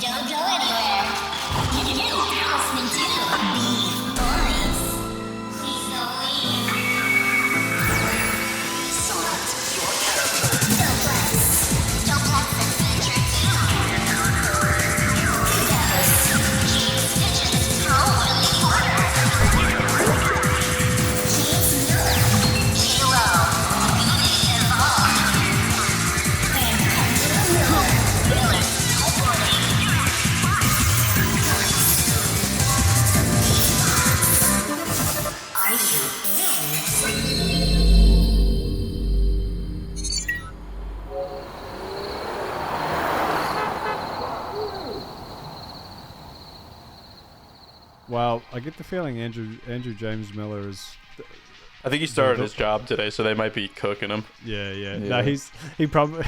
Don't go anywhere. You can house me too. BeefBoys. Please don't leave. Select your character. Doplex. Doplex adventure team. Vidyaguys. Keep stitches. How will you order? Keep moving. Kilo. Evolve. Are you in? Well, I get the feeling Andrew James Miller is. I think he started his job today, so they might be cooking him. Yeah. No, he probably.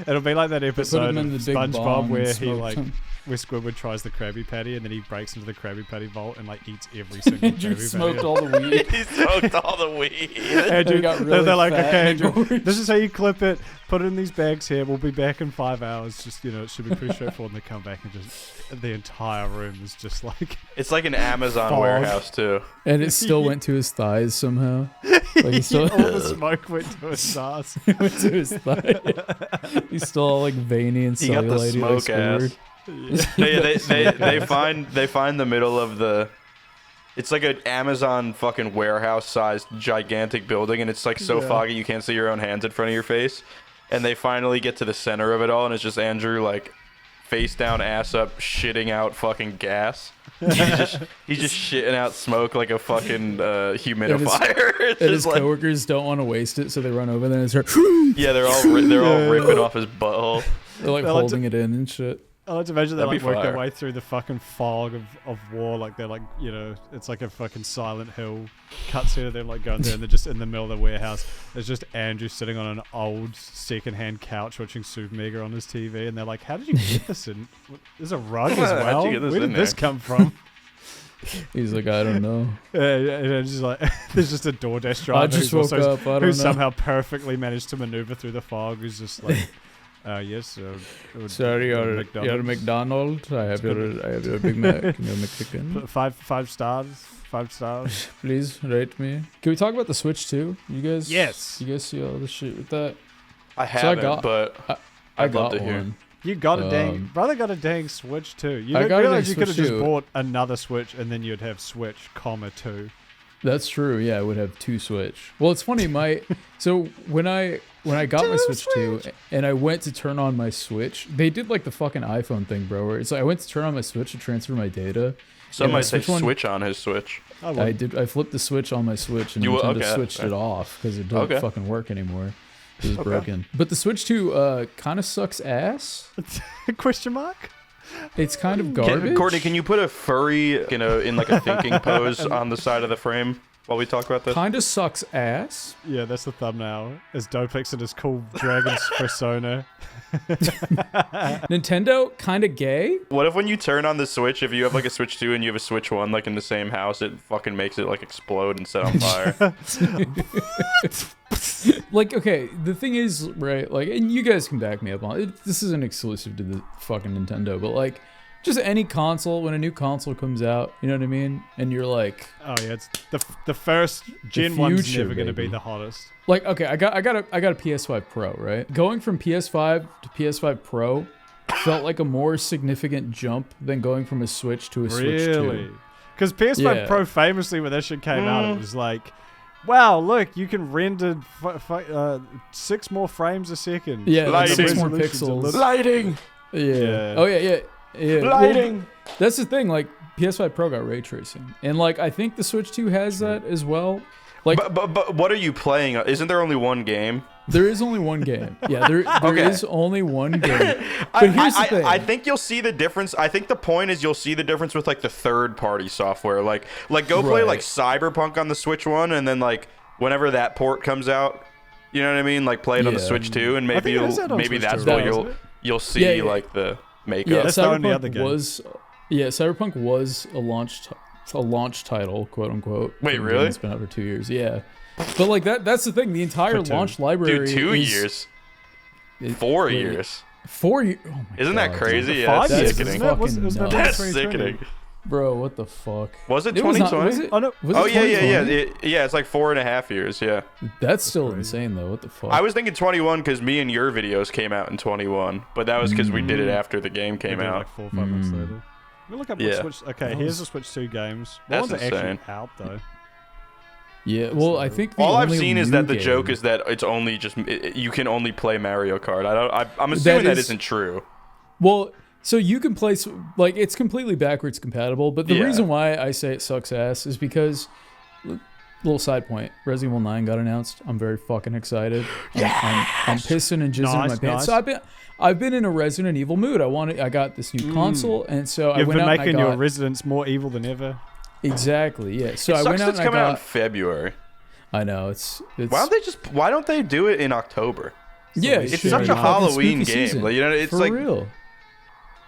It'll be like that episode of SpongeBob where he where Squidward tries the Krabby Patty and then he breaks into the Krabby Patty vault and like eats every single Andrew Krabby smoked Patty. all the weed. He smoked all the weed. Andrew, got really they're like, fat okay, and Andrew, gorged. this is how you clip it. Put it in these bags here. We'll be back in 5 hours. Just it should be pretty straightforward. And they come back and just the entire room is just like It's like an Amazon Fog. warehouse too. And it still went to his thighs somehow. Like he still all the smoke went to his ass. went to his thigh. He's still all like veiny and He got the cellulite like smoke ass. Squidward. They find the middle of the. It's like an Amazon fucking warehouse-sized gigantic building, and it's like so foggy you can't see your own hands in front of your face. And they finally get to the center of it all, and it's just Andrew like face down, ass up, shitting out fucking gas. He's just shitting out smoke like a fucking humidifier. It's And just his like, coworkers don't want to waste it, so they run over there and start. yeah, they're all ripping off his butthole. They're like They're like holding it in and shit. I like to imagine they That'd like be work their fire. way through the fucking fog of war, like they're like it's like a fucking Silent Hill cutscene of them like going there and they're just in the middle of the warehouse. There's just Andrew sitting on an old secondhand couch watching Super Mega on his TV, and they're like, "How did you get this in? There's a rug as How'd well. you get this Where in did this there?" come from?" He's like, I don't know. And it's just like there's just a DoorDash driver just who's woke up, I don't who know. somehow perfectly managed to maneuver through the fog. Who's just like, yes, Sorry, you're McDonald's. McDonald's. I have your Big Mac and your McChicken. Five stars. Please rate me. Can we talk about the Switch too? Yes. You guys see all the shit with that? I haven't, got- but I I'd love got to hear. one. You got a dang brother got a dang Switch too. You I didn't got a realize dang you could have Switch just too. bought another Switch and then you'd have Switch, 2. That's true. Yeah, I would have 2 Switch. Well, it's funny. So when I got my Switch 2 and I went to turn on my Switch, they did like the fucking iPhone thing, bro. Where it's like I went to turn on my Switch to transfer my data. Some and might my say Switch one- switch on his Switch. I did. I flipped the switch on my Switch and You- Nintendo okay, switched okay. it off because it doesn't Okay. fucking work anymore. It was Okay. broken. But the Switch 2 kind of sucks ass. Question mark? It's kind of garbage. Courtney, can you put a furry in like a thinking pose on the side of the frame while we talk about this? Kind of sucks ass. Yeah, that's the thumbnail. Is Doplex and his cool dragon's persona. Nintendo kind of gay. What if when you turn on the Switch, if you have like a Switch 2 and you have a Switch 1 like in the same house, it fucking makes it like explode and set on fire? Like, okay, the thing is, right, like, and you guys can back me up on it. This isn't exclusive to the fucking Nintendo, but like, just any console, when a new console comes out, you know what I mean? And you're like, Oh yeah, it's the first Gen 1's future, never gonna be baby. the hottest. like, okay, I got a PS5 Pro, right? Going from PS5 to PS5 Pro felt like a more significant jump than going from a Switch to a Switch 2. Really? Because PS5 Yeah. Pro famously when that shit came out, it was like, wow, look, you can render 6 more frames a second. Yeah, like Lighting. 6 more Resolution's a pixels. little- Lighting! Yeah. Oh yeah. Lighting! Well, that's the thing. Like PS5 Pro got ray tracing, and like I think the Switch 2 has that as well. Like But what are you playing? Isn't there only one game? there is only one game. Yeah, there Okay. is only one game. But here's the thing. I think you'll see the difference. I think the point is you'll see the difference with like the third-party software. Like go play Right. like Cyberpunk on the Switch 1, and then like whenever that port comes out, you know what I mean? Like play it on the Yeah. Switch 2, and I maybe think it is out on maybe Switch that's 2, what isn't it? you'll see Yeah, yeah. like the makeup. Yeah, That's the only other Cyberpunk game. was. Yeah, Cyberpunk was a launch title, quote unquote. Wait, for a game really? that's been out for 2 years. Yeah, but like that's the thing. The entire For 2. launch library. Dude, 2 is- years, it- 4 wait, years. 4 years. Oh my Isn't that God, crazy? dude. Yeah, Five that's years, sickening. isn't it? Was Fucking November That's 2020? sickening. Bro, what the fuck? Was it It was not- 2020? was it- Oh no. was Oh it yeah, yeah, 2020? yeah. It's like 4.5 years. Yeah. That's still crazy. insane though. What the fuck? I was thinking 21 because me and your videos came out in 21, but that was because we did it after the game We came did it out. like 4 or 5 months later. We'll look up Yeah. what Switch. Okay, here's the Switch 2 games. What That's ones are actually insane. out though? Yeah, well, I think the All I've only seen is new that the game- joke is that it's only just you can only play Mario Kart. I'm assuming that is- isn't true. Well, so you can play like it's completely backwards compatible, but the Yeah. reason why I say it sucks ass is because little side point, Resident Evil 9 got announced. I'm very fucking excited. I'm pissing and jizzing in my Nice, pants. nice. So I've been in a Resident Evil mood. I got this new console, and so I You've went been out and I making your got residents more evil than ever. exactly yeah. So It I sucks went that out it's and I coming out in got. February. I know it's Why don't they do it in October? yeah. It's It's Sure. such a Fucking Halloween spooky game. season. Like, you know, it's For like real.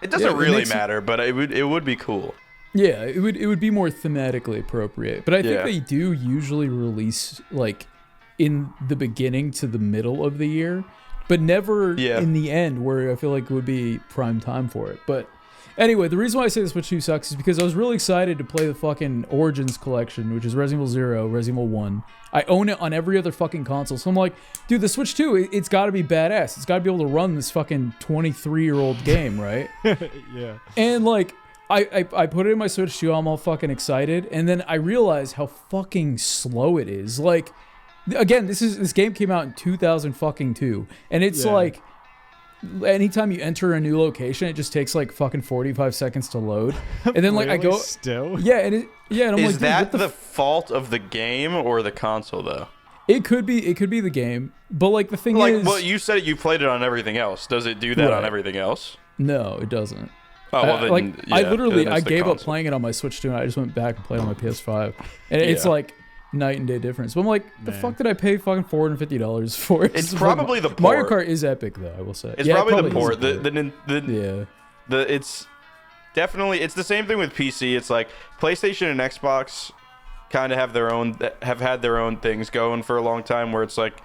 it doesn't Yeah, it really makes it- matter, but it would be cool. Yeah, it would be more thematically appropriate. But I think Yeah. they do usually release like in the beginning to the middle of the year, but never Yeah. in the end where I feel like it would be prime time for it. But anyway, the reason why I say the Switch 2 sucks is because I was really excited to play the fucking Origins collection, which is Resident Evil 0, Resident Evil 1. I own it on every other fucking console. So I'm like, dude, the Switch 2, it's got to be badass. It's got to be able to run this fucking 23-year-old game, right? Yeah. And like I put it in my Switch 2, I'm all fucking excited, and then I realized how fucking slow it is. Like again, this game came out in 2002, and it's Yeah. like anytime you enter a new location, it just takes like fucking 45 seconds to load. And then like I Really? go Still. yeah, and I'm like, Is dude, that what the the fault of the game or the console though? it could be the game, but like the thing Like, is well, you said you played it on everything else. Does it do that on Right. everything else? no, it doesn't. Oh, well, then, like yeah, I literally then I it's the gave up console. playing it on my Switch 2 and I just went back and played on my PS5, and it's Yeah. like night and day difference. But I'm like, the Man. fuck did I pay fucking $450 for it? It's Like, probably the Mario port. Kart is epic though. I will say It's Yeah, it probably the is port. a port. The Yeah, it's definitely it's the same thing with PC. It's like PlayStation and Xbox kind of have had their own things going for a long time where it's like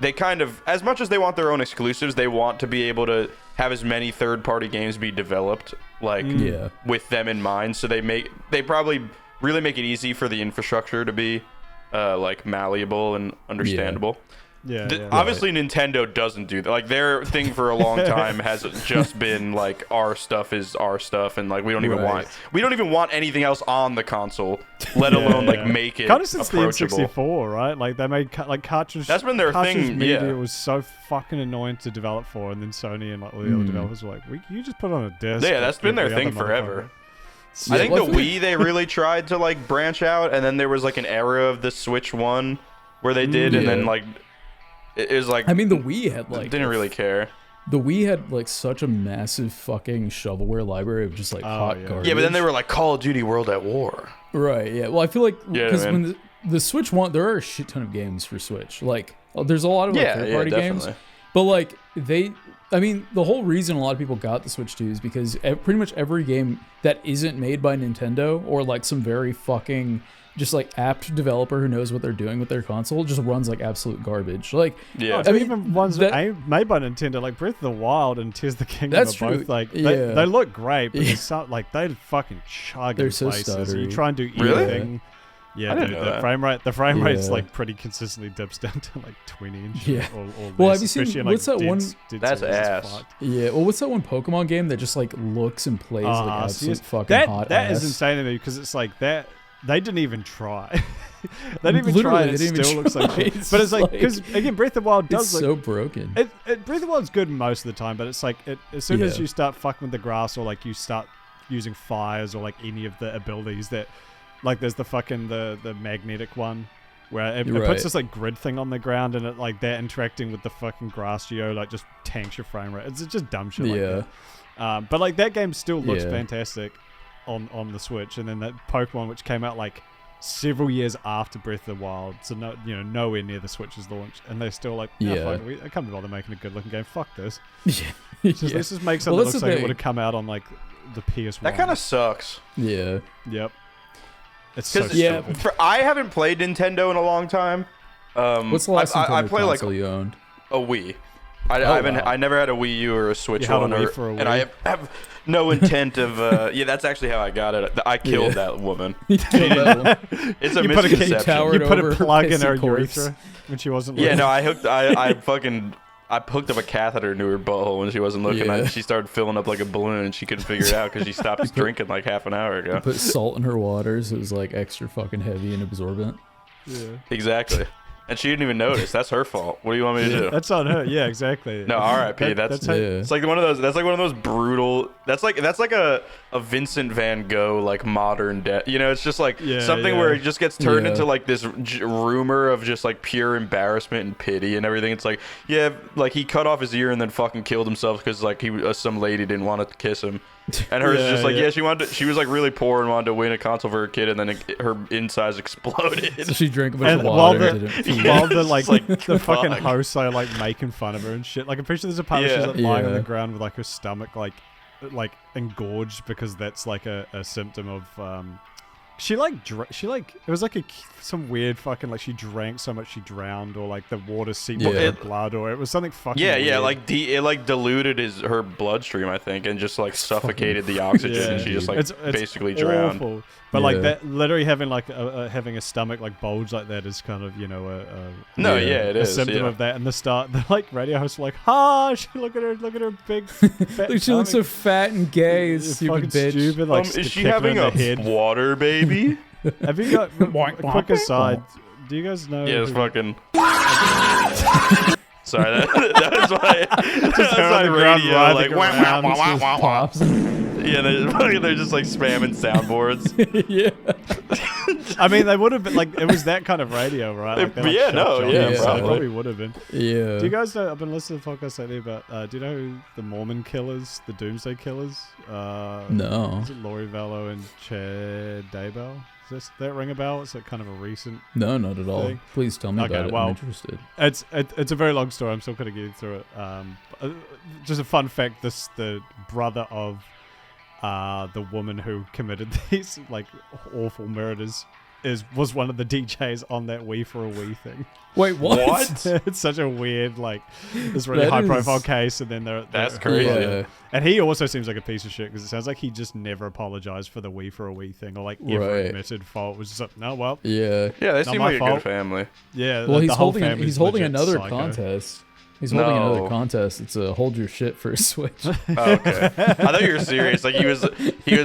they kind of, as much as they want their own exclusives, they want to be able to have as many third-party games be developed like Yeah. with them in mind. So they probably really make it easy for the infrastructure to be like malleable and understandable. Yeah. yeah. Obviously, Nintendo doesn't do that. Like, their thing for a long time has just been like, our stuff is our stuff, and like we don't even Right. want anything else on the console, let alone like make it kind of since the approachable. N64, right? Like they made like cartridge. That's been their cartridge thing, Media yeah. was so fucking annoying to develop for, and then Sony and like all the other developers were like, you just put it on a disc. Yeah, that's like been their every thing other forever. motherfucker." I think well, the I feel Wii they really tried to like branch out, and then there was like an era of the Switch One where they did, and then Yeah. like it was like I mean the Wii had like didn't really care. the Wii had like such a massive fucking shovelware library of just like hot yeah. garbage. Yeah, but then they were like Call of Duty World at War. right. Yeah, well I feel like Yeah, because man. when the Switch one, there are a shit ton of games for Switch. Like there's a lot of like Yeah, third yeah, party games. definitely. But like I mean, the whole reason a lot of people got the Switch 2 is because pretty much every game that isn't made by Nintendo or like some very fucking just like apt developer who knows what they're doing with their console just runs like absolute garbage. Like, Yeah. I mean, even ones that- that ain't made by Nintendo, like Breath of the Wild and Tears of the Kingdom, That's are both true. like Yeah. they look great, but Yeah. there's some, like they fucking chug They're in so places. And you stuttery. try and do Really? anything. Yeah, I didn't dude, know the that. frame rate's Yeah. like pretty consistently dips down to like 20 inch. Yeah. Or Well, less, have you seen- especially in, like, what's that one- dead That's zones, it's ass. fucked. yeah, well, what's that one Pokemon game that just like looks and plays like Ah, absolute see, fucking that hot that ass? is insane to me because it's like that they didn't even try. They didn't even Literally, try. And it they didn't even still looks like try. shit. It's But it's like like- because again, Breath of the Wild It's does look. so broken. Breath of the Wild's good most of the time, but it's like as soon as Yeah. you start fucking with the grass or like you start using fires or like any of the abilities that, like there's the fucking the magnetic one where it Right. puts this like grid thing on the ground and it like that interacting with the fucking grass geo like just tanks your frame rate. It's just dumb shit like Yeah. that. But like that game still looks Yeah. fantastic on the Switch, and then that Pokemon which came out like several years after Breath of the Wild, so nowhere near the Switch's launch, and they're still like, Yeah. fuck, I can't be bothered making a good looking game. Fuck this. yeah. Let's just make something Well, that that's looks the like it thing. would have come out on like the PS1. That kind of sucks. Yeah. Yep. It's so Because Yeah. stupid. I haven't played Nintendo in a long time. What's the last I Nintendo play like console you owned? a Wii. I never had a Wii U or a Switch You had a one, Wii for a and I Wii? have no intent of. Yeah, that's actually how I got it. I killed that woman. He killed that one. It's a You put a misconception. tower- You put over a her plug in pissy her corpse. urethra when she wasn't Yeah, looking. no, I hooked up a catheter into her butthole when she wasn't looking. Yeah. She started filling up like a balloon, and she couldn't figure it out because she stopped drinking like half an hour ago. Put salt in her waters. It was like extra fucking heavy and absorbent. Yeah. Exactly. And she didn't even notice. That's her fault. What do you want me to do? That's on her. Yeah, exactly. No, R.I.P. That's how- Yeah. it's like one of those. That's like one of those brutal. That's like a Vincent Van Gogh like modern death. You know, it's just like Yeah, something yeah. where it just gets turned Yeah. into like this rumor of just like pure embarrassment and pity and everything. It's like, yeah, like he cut off his ear and then fucking killed himself because like some lady didn't want to kiss him. And hers Yeah, just like yeah. she was like really poor and wanted to win a console for her kid, and then her insides exploded. So she drank a bunch And of while water. the, and didn't while the like, like, the fucking fuck. hosts are like making fun of her and shit. Like I'm pretty sure there's a part where she's Yeah. like lying on the Yeah. ground with like her stomach like engorged because that's like a symptom of she like it was like some weird fucking like she drank so much she drowned, or like the water seeped into Yeah. her blood, or it was something fucking Yeah, weird. yeah, like it like diluted her bloodstream, I think, and just like suffocated the oxygen, Yeah, and she just like it's basically drowned. awful. But like Yeah. that, literally having like having a stomach like bulge like that is kind of, you know, No, Yeah. yeah, it a is. symptom Yeah. of that. And the start, the like radio hosts were like, "Ha! Look at her big fat Like, she looks so tummy." fat and gay, You're stupid fucking bitch. stupid. Like, Is she kicking her having in a the head? water baby? Have you got Boink, a boink, quick boink. aside? Do you guys know? Yeah, it's who- fucking. Sorry, that's why. That's her on why the ground radio writhing like wah, around, wah, wah, just wah, wah. Pops. Yeah, they're just like spamming soundboards. Yeah. I mean, they would have been like it was that kind of radio, right? Like, they're, like, Yeah, shock no, jockeys, yeah, so probably. They probably would have been. Yeah. Do you guys know? I've been listening to podcasts lately about. Do you know who the Mormon killers, the Doomsday Killers? No. Is it Laurie Vallow and Chad Daybell? Does that ring a bell? It's like kind of a recent. No, not at all. Thing. Please tell me Okay, about it. well, I'm interested. It's a very long story. I'm still kind of getting through it. Just a fun fact: the brother of the woman who committed these like awful murders was one of the DJs on that We for a We thing. Wait, what? What? It's such a weird like this really That high profile is- case, and then That's crazy. Yeah. And he also seems like a piece of shit because it sounds like he just never apologized for the We for a We thing, or like ever Right. admitted fault. It was just like, no, well, Yeah. Yeah, they Not seem my like a fault. good family. yeah. Well, the he's whole holding family's holding legit another psycho. contest. He's holding No. another contest. It's a hold your shit for a Switch. Oh, okay. I thought you were serious. Like he was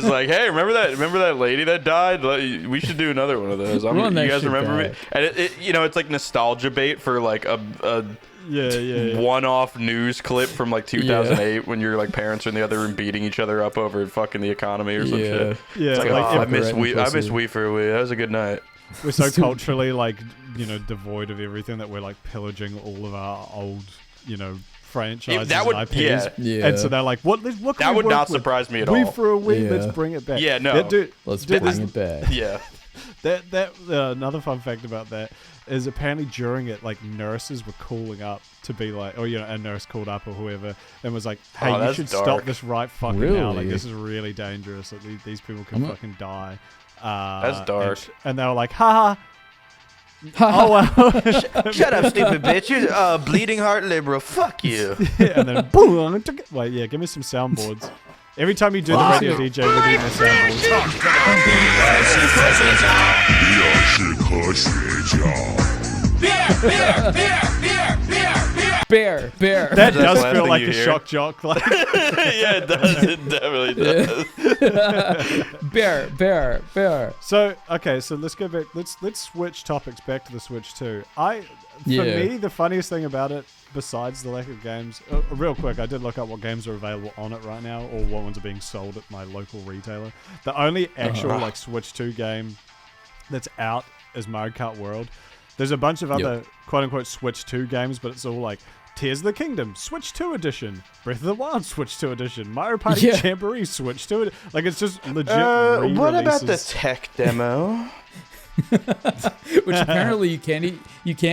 like, hey, remember that lady that died? We should do another one of those. Run You that guys shit remember me? back. And it's like nostalgia bait for like a Yeah. one-off news clip from like 2008 when your like parents are in the other room beating each other up over fucking the economy or some Yeah. shit. Yeah, It's like, like, oh, if I miss Fucker we and pussy. for a wee. That was a good night. we're so culturally like, you know, devoid of everything that we're like pillaging all of our old, you know, franchises That would- and IPs. yeah. Yeah. And so they're like, what can That we would work not with? surprise me at We all. for a week, Yeah. let's bring it back. Yeah, no. Dude, Let's dude, bring it back. Yeah. that another fun fact about that is apparently during it, like nurses were calling up to be like, or you know, a nurse called up or whoever and was like, hey, Oh, you that's should dark. stop this right fucking now. Like Really? this is really dangerous. Like these people can I'm not- fucking die. That's dark. And they were like, ha. Oh well. Shut up, stupid bitch. You're a bleeding heart liberal. Fuck you. And then boom. Wait, yeah, give me some soundboards. Every time you do the radio DJ, we need the soundboards. Bear. That That's does the last feel thing like you a hear. shock jock. Like, Yeah, it does. It definitely does. Bear. so okay, so let's go back. Let's switch topics back to the Switch 2. For Yeah. me, the funniest thing about it, besides the lack of games, real quick, I did look up what games are available on it right now, or what ones are being sold at my local retailer. The only actual like Switch 2 game that's out is Mario Kart World. There's a bunch of other quote unquote Switch 2 games, but it's all like Tears of the Kingdom, Switch 2 edition, Breath of the Wild, Switch 2 edition, Mario Party Yeah. Jamboree, Switch 2 like it's just legit What about the re-releases. tech demo? Which apparently you can't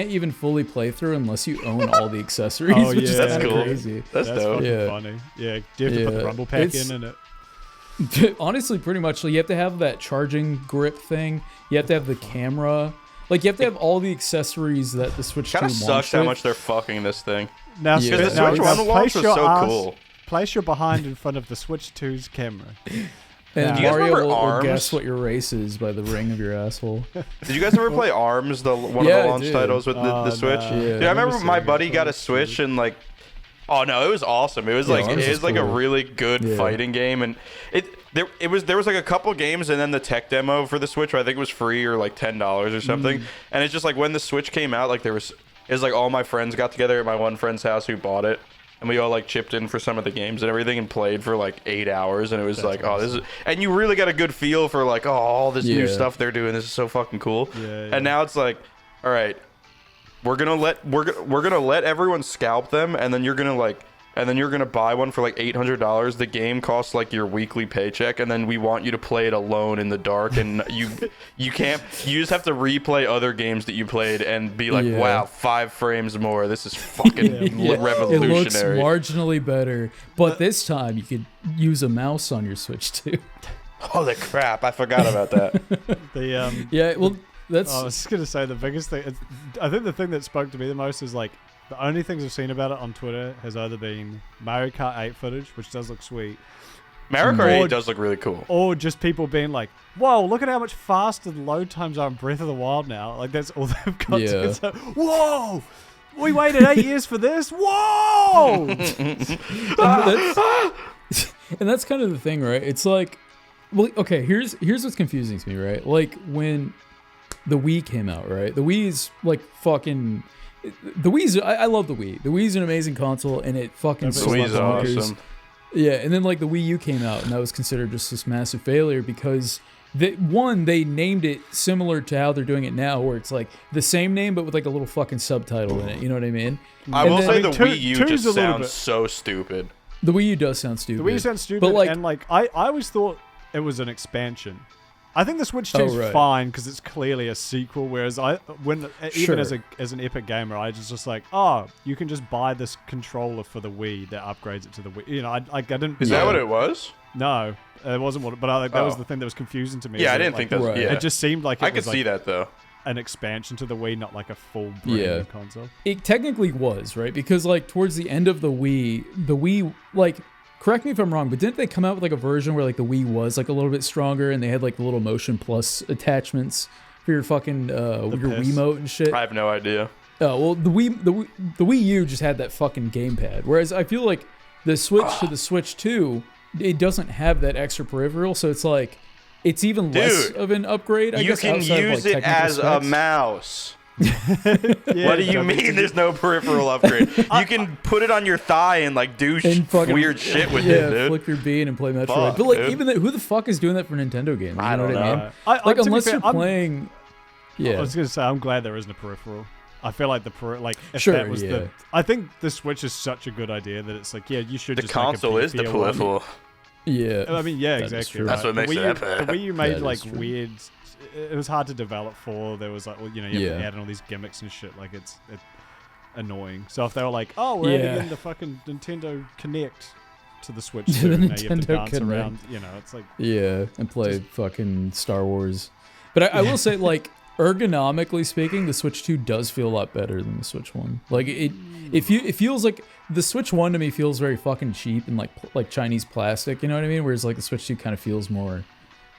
even fully play through unless you own all the accessories. Oh, which is yeah. kinda That's cool. crazy. That's dope. fucking Yeah. funny. Yeah, do you have to put the Yeah. rumble pack It's- in it? Honestly, pretty much. You have to have that charging grip thing. You have to have the camera. Like you have to have all the accessories that the Switch 2 Kind of launched sucks how with. much they're fucking this thing. Now, Yeah. Because the now, Switch now 1 launch was so cool. Place your behind in front of the Switch 2's camera. And Do you guys Mario remember will ARMS? guess what your race is by the ring of your asshole. Did you guys ever play ARMS, one Yeah, of I the launch did. titles with the Switch? nah. Yeah. Dude, I I've never remember my seen buddy it. got a Switch and like, oh no, it was awesome. It was Yeah, like ARMS it was was like a cool. really good Yeah. fighting game, and there was like a couple games and then the tech demo for the Switch, where I think it was free or like $10 or something. And it's just like when the Switch came out, like it was like all my friends got together at my one friend's house who bought it. And we all like chipped in for some of the games and everything and played for like 8 hours. And it was like, oh, this is, and you really got a good feel for like, oh, all this new Yeah. stuff they're doing. This is so fucking cool. Yeah. And now it's like, all right, we're gonna let everyone scalp them, and then you're gonna buy one for like $800. The game costs like your weekly paycheck, and then we want you to play it alone in the dark, and you just have to replay other games that you played and be like, Yeah. wow, 5 frames more. This is fucking It looks revolutionary. marginally better, but this time you could use a mouse on your Switch too. Holy crap! I forgot about that. The Yeah, well, that's I was just gonna say the biggest thing. I think the thing that spoke to me the most is like the only things I've seen about it on Twitter has either been Mario Kart 8 footage, which does look sweet, Mario Kart 8 Or- does look really cool. or just people being like, "Whoa, look at how much faster the load times are in Breath of the Wild now." Like that's all they've got. Yeah. To, it's like, whoa, we waited 8 years for this. Whoa. and that's kind of the thing, right? It's like, well, okay, here's what's confusing to me, right? Like when the Wii came out, right? The Wii's like fucking. The Wii's, I love the Wii. The Wii's an amazing console, and it fucking The The Wii's slapped bonkers. awesome. Yeah, and then like the Wii U came out, and that was considered just this massive failure because they named it similar to how they're doing it now, where it's like the same name but with like a little fucking subtitle in it. You know what I mean? I And will then- say I mean, the two- Wii U two's just a little sounds bit- so stupid. The Wii U does sound stupid. The Wii sounds stupid, but like, and like I always thought it was an expansion. I think the Switch 2 is right. fine because it's clearly a sequel. Whereas even Sure. as an Epic gamer, I just like, oh, you can just buy this controller for the Wii that upgrades it to the Wii. You know, I didn't. Is that what it was? No, it wasn't what. But that was Oh. the thing that was confusing to me. Yeah, is I that, didn't think that was. Right. Yeah. It just seemed like it I was could like see that though. an expansion to the Wii, not like a full brand Yeah. new console. it technically was, right? Because like towards the end of the Wii like, correct me if I'm wrong, but didn't they come out with like a version where like the Wii was like a little bit stronger and they had like the little Motion Plus attachments for your fucking your piss. Wiimote and shit? I have no idea. Oh well, the Wii U just had that fucking gamepad, whereas I feel like the Switch to the Switch 2, it doesn't have that extra peripheral, so it's like it's even less Dude, of an upgrade. I You guess can outside of, use like, it technical as a specs. mouse. Yeah, What do you Johnny, mean there's no peripheral upgrade? You can put it on your thigh and like do And fucking, weird shit with yeah, it, dude. flick your bean and play Metroid. Fuck, but like, dude. even that, who the fuck is doing that for Nintendo games? You I know don't what I mean? know. I, Like, to be unless fair, you're I'm- playing, I yeah, was gonna say I'm glad there isn't a peripheral. I feel like if Sure, that was yeah. the. I think the Switch is such a good idea that it's like, yeah, you should The just console make a is the beefier one. peripheral. yeah. I mean, yeah, That is exactly. true. Right. That's what makes the it Wii epic. The Wii U made That like is true. weird. It was hard to develop for. There was like, well, you know, you have to Yeah. add in all these gimmicks and shit. Like it's annoying. So if they were like, oh, we're adding Yeah. in the fucking Nintendo Connect to the Switch, To too, the and now you have to Nintendo dance Connect. around. You know, it's like Yeah, and play fucking Star Wars. But I will say, like, ergonomically speaking, the Switch 2 does feel a lot better than the Switch 1. Like, it feels like the Switch 1 to me feels very fucking cheap and like Chinese plastic, you know what I mean? Whereas like the Switch 2 kind of feels more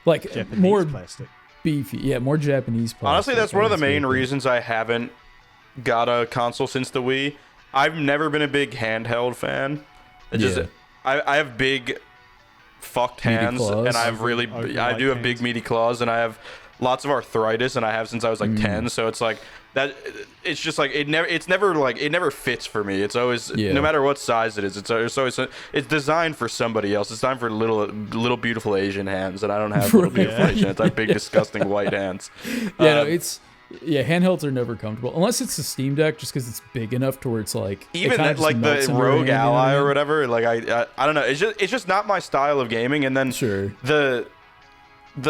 like Japanese more plastic. beefy. Yeah, more Japanese plastic. Honestly, that's one of the honestly. main reasons I haven't got a console since the Wii. I've never been a big handheld fan. It just Yeah. I have big fucked Meaty hands, claws. and I have really Oh, you I like do have big hands. meaty claws, and I have lots of arthritis, and I have since I was like 10. So it's like that. It's just like it never fits for me. It's always Yeah. no matter what size it is. It's always it's designed for somebody else. It's designed for little beautiful Asian hands, and I don't have little beautiful Asian hands. I have big disgusting white hands. Yeah, no, handhelds are never comfortable unless it's the Steam Deck, just because it's big enough to where it's like it Even kinda that, just like melts the into your Rogue hand, you know what Ally I or mean? whatever. Like I don't know. It's just not my style of gaming. And then Sure. the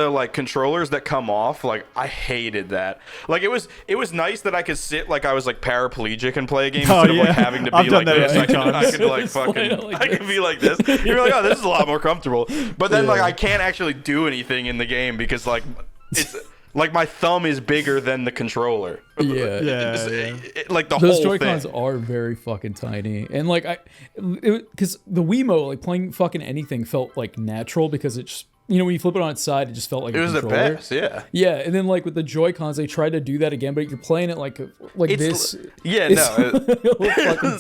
like controllers that come off, like I hated that. Like it was nice that I could sit like I was like paraplegic and play a game Oh, instead of yeah. like having to I've be done like that this. a I few could times. like Just play fucking it like I could be like this. You're like, oh, this is a lot more comfortable. But then like Yeah. I can't actually do anything in the game because like Like my thumb is bigger than the controller. Yeah. Like the Those whole Joy-Cons thing. are very fucking tiny, and like because the Wiimote, like playing fucking anything felt like natural because it just, you know, when you flip it on its side, it just felt like It a was the controller. best, yeah. Yeah, and then like with the Joy-Cons, they tried to do that again, but you're playing it like It's this. yeah, It's no. little fucking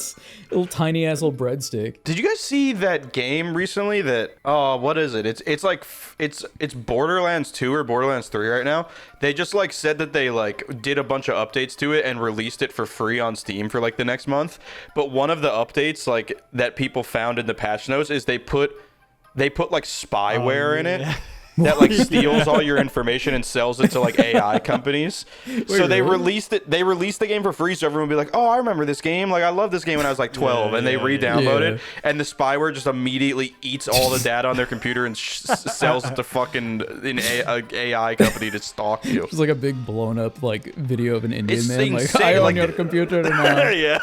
little tiny ass little breadstick. Did you guys see that game recently? That what is it? It's like it's Borderlands 2 or Borderlands 3 right now. They just like said that they like did a bunch of updates to it and released it for free on Steam for like the next month. But one of the updates like that people found in the patch notes is they put like spyware in it. That like steals all your information and sells it to like AI companies. So they really? released it. They released the game for free, so everyone would be like, "Oh, I remember this game. Like I love this game when I was like 12." And they re-download it, and the spyware just immediately eats all the data on their computer and sells it to fucking an AI company to stalk you. It's like a big blown up like video of an Indian It's man like, insane, I own like- your computer now. Yeah,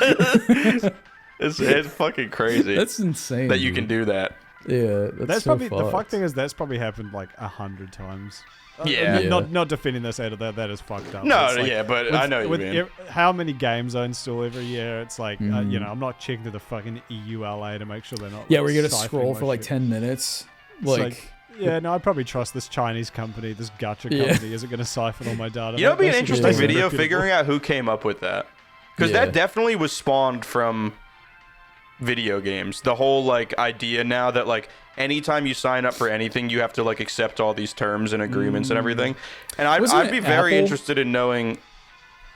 it's fucking crazy. That's insane. that you can do that. Yeah, That's so probably the fuck fucked. thing is that's probably happened like 100 times. Yeah. Yeah. Not defending this out of that is fucked up. No, It's like, yeah, but I know what you mean. How many games I install every year? It's like you Mm. know, I'm not checking to the fucking EULA to make sure they're not. Yeah, like, where you gotta siphoning scroll my for like shit. 10 minutes. It's Like, yeah, no, I'd probably trust this Chinese company, this gacha Yeah. company, isn't going to siphon all my data. You know, it'd be an They should interesting just be video reputable. figuring out who came up with that, because Yeah. that definitely was spawned from video games. The whole like idea now that like anytime you sign up for anything, you have to like accept all these terms and agreements and everything. And Wasn't I'd it be very Apple? interested in knowing.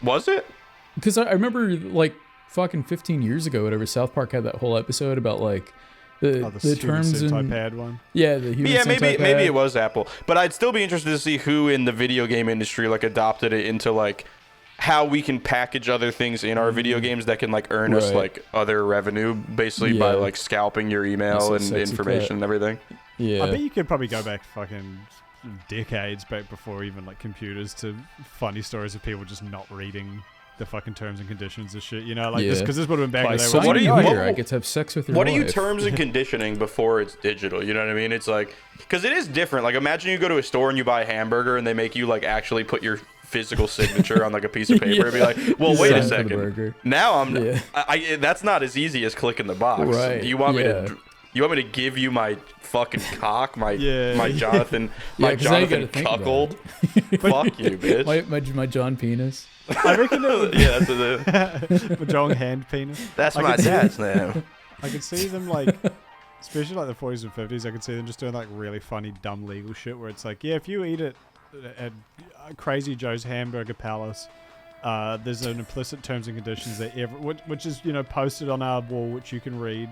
Was it? because I remember like fucking 15 years ago, whatever, South Park had that whole episode about like the Human terms sentai and pad one. yeah, the human Yeah, maybe sentai maybe pad. it was Apple, but I'd still be interested to see who in the video game industry like adopted it into like how we can package other things in our video games that can like earn us Right. like other revenue, basically by Yeah. like scalping your email That's a and sexy information cut. and everything. Yeah. I bet you could probably go back fucking decades back before even like computers to funny stories of people just not reading the fucking terms and conditions of shit. You know, like this Yeah. because this would have been back By when they were signing What do you- like, here, what- I get to have sex with your What are you wife. terms and conditioning before it's digital? You know what I mean? It's like, because it is different. Like, imagine you go to a store and you buy a hamburger and they make you like actually put your physical signature on like a piece of paper and be like, well, You wait a sign for the second. burger. Now I'm, Yeah. that's not as easy as clicking the box. Right, You want me yeah. to, you want me to give you my fucking cock, my Yeah. my Jonathan, my 'cause now you Jonathan gotta think about cuckold? Fuck you, bitch. My John penis. I reckon it would, Yeah, that's a, Majong hand penis. that's I my could see- dad's name. I could see them like, especially like the 40s and 50s. I could see them just doing like really funny, dumb legal shit where it's like, yeah, if you eat it at Crazy Joe's Hamburger Palace, there's an implicit terms and conditions that which is posted on our wall, which you can read.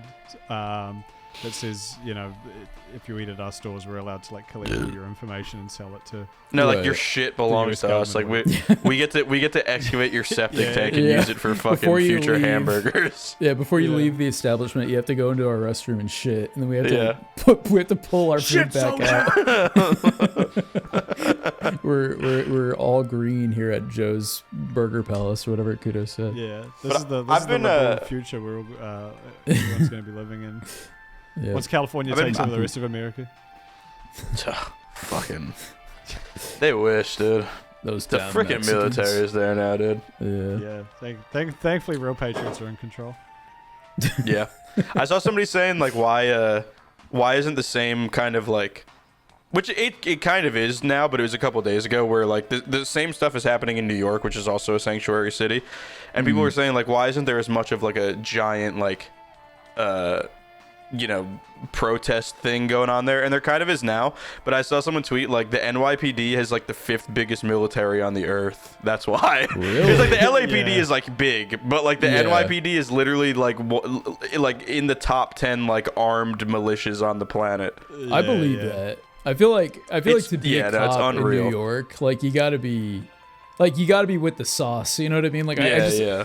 That says, if you eat at our stores, we're allowed to like collect all your information and sell it to. No, like Right. your shit belongs US to us. Like government. we get to excavate your septic Yeah. tank and Yeah. use it for fucking Before you future leave. hamburgers. Yeah, before you Yeah. leave the establishment, you have to go into our restroom and shit, and then we have Yeah. to we have to pull our food back out. we're all green here at Joe's Burger Palace or whatever Kudo said. Yeah, But this is the I've been, liberal future we're all, everyone's going to be living in. Yeah. Once California I've been- takes over the rest of America. Fucking. They wish, dude. Those The damn freaking Mexicans. military is there now, dude. Yeah. Yeah, thankfully, real patriots are in control. Yeah. I saw somebody saying like why isn't the same kind of like, which it kind of is now, but it was a couple days ago where like the same stuff is happening in New York, which is also a sanctuary city, and people were saying like, why isn't there as much of like a giant like protest thing going on there? And there kind of is now, but I saw someone tweet like the NYPD has like the 5th biggest military on the earth. That's why. Really? It's like the LAPD Yeah. is like big, but like the Yeah. NYPD is literally like like in the top 10 like armed militias on the planet. I believe that. I feel like It's- to be yeah, a no, it's cop in unreal. New York, like you gotta be with the sauce. You know what I mean? Like I just Yeah.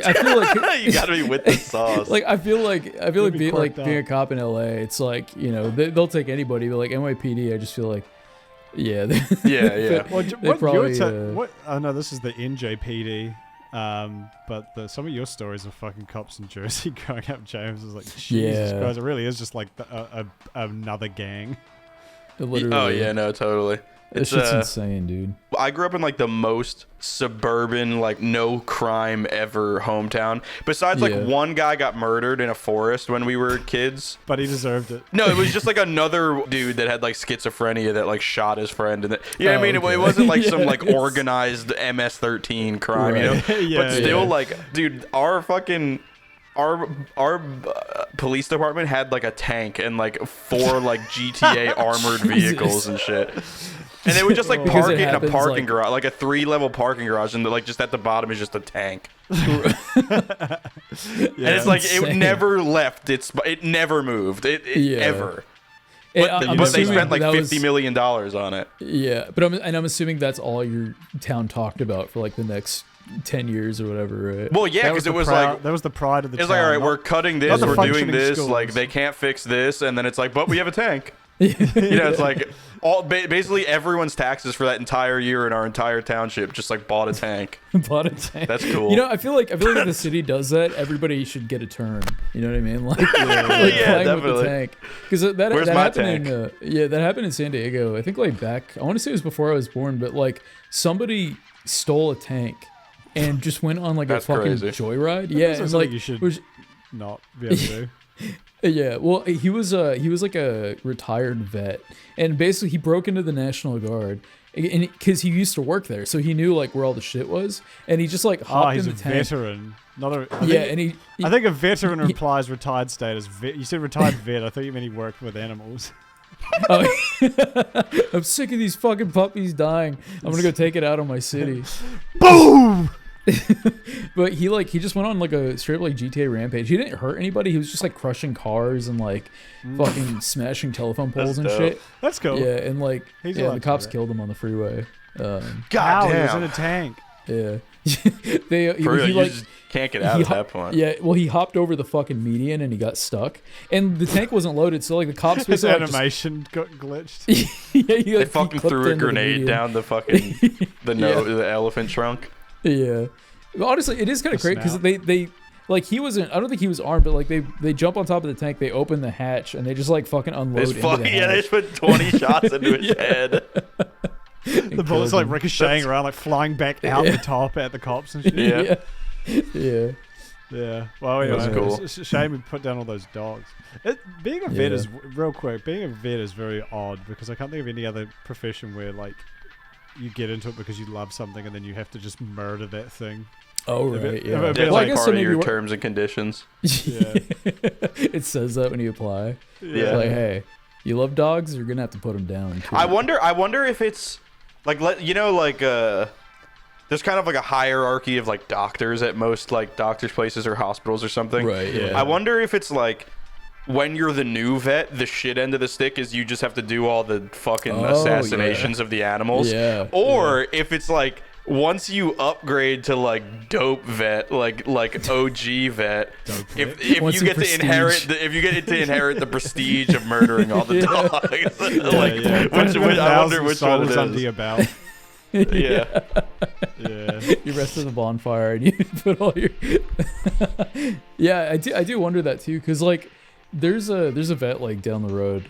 I feel like You gotta be with the sauce. like I feel like be being quirked being a up. cop in LA. It's like they'll take anybody, but like NYPD, I just feel like yeah, yeah. Well, They what probably, what? Oh no, this is the NJPD. But some of your stories of fucking cops in Jersey growing up, James, is like Jesus Yeah. Christ. It really is just like another gang. literally. Oh yeah, no, totally. This It's shit's insane, dude. I grew up in like the most suburban, like no crime ever hometown. Besides, like one guy got murdered in a forest when we were kids. But he deserved it. No, it was just like another dude that had like schizophrenia that like shot his friend. And you know what I mean? Okay. It wasn't like some like organized MS-13 crime, you know? But still, like, dude, our police department had like a tank and like 4 like GTA armored vehicles and shit. And they would just like park it in a parking garage, like a 3-level parking garage, and like just at the bottom is just a tank. And it's like it never left. It never moved. Ever. But they spent like $50 million on it. Yeah, but I'm assuming that's all your town talked about for like the next 10 years or whatever, right? Well, yeah, because it was like that was the pride of the town. It's like, all right, we're cutting this, we're doing this. Schools. Like they can't fix this, and then it's like, but we have a tank. You know, it's like basically everyone's taxes for that entire year in our entire township just like bought a tank. Bought a tank. That's cool. You know, I feel like if the city does that, everybody should get a turn. You know what I mean? Like, like yeah, playing definitely. with the tank. Because that happened in that happened in San Diego. I think like back. I want to say it was before I was born, but like somebody stole a tank and just went on like a fucking joyride. Yeah, it's like you should not be able to do. Yeah, well, he was like a retired vet, and basically he broke into the National Guard, and because he used to work there, so he knew like where all the shit was, and he just like hopped in the tank. He's a veteran, not a. I think a veteran implies retired status. You said retired vet. I thought you meant he worked with animals. I'm sick of these fucking puppies dying. I'm gonna go take it out on my city. Boom. But he just went on like a straight up like GTA rampage. He didn't hurt anybody. He was just like crushing cars and like fucking smashing telephone poles and shit. That's cool. Yeah, and like the cops killed him on the freeway. God damn, he was in a tank. Yeah, he just can't get out at that point. Yeah, well, he hopped over the fucking median and he got stuck, and the tank wasn't loaded, so like the cops. His animation got glitched. They fucking threw a grenade down the fucking the elephant trunk. Yeah, but honestly, it is kind of crazy because they like he wasn't. I don't think he was armed, but like they jump on top of the tank, they open the hatch, and they just like fucking unload. They just put 20 shots into his head. The bullets like ricocheting around, like flying back out the top at the cops and shit. Yeah. Well, anyway, That's cool. It's a shame we put down all those dogs. Being a vet is real quick. Being a vet is very odd because I can't think of any other profession where like you get into it because you love something and then you have to just murder that thing. Oh right, That's like part of your terms and conditions. Yeah. It says that when you apply. Yeah. It's like, hey, you love dogs, you're gonna have to put them down. Too. I wonder if it's like there's kind of like a hierarchy of like doctors at most like doctors' places or hospitals or something. Right. Yeah. I wonder if it's like when you're the new vet, the shit end of the stick is you just have to do all the fucking assassinations of the animals. Yeah. Or if it's like once you upgrade to like dope vet, like OG vet, if you get to inherit the prestige of murdering all the dogs, I wonder which one it is. Under your belt. Yeah. You rest in the bonfire and you put all your. Yeah, I do wonder that too, because like there's a vet like down the road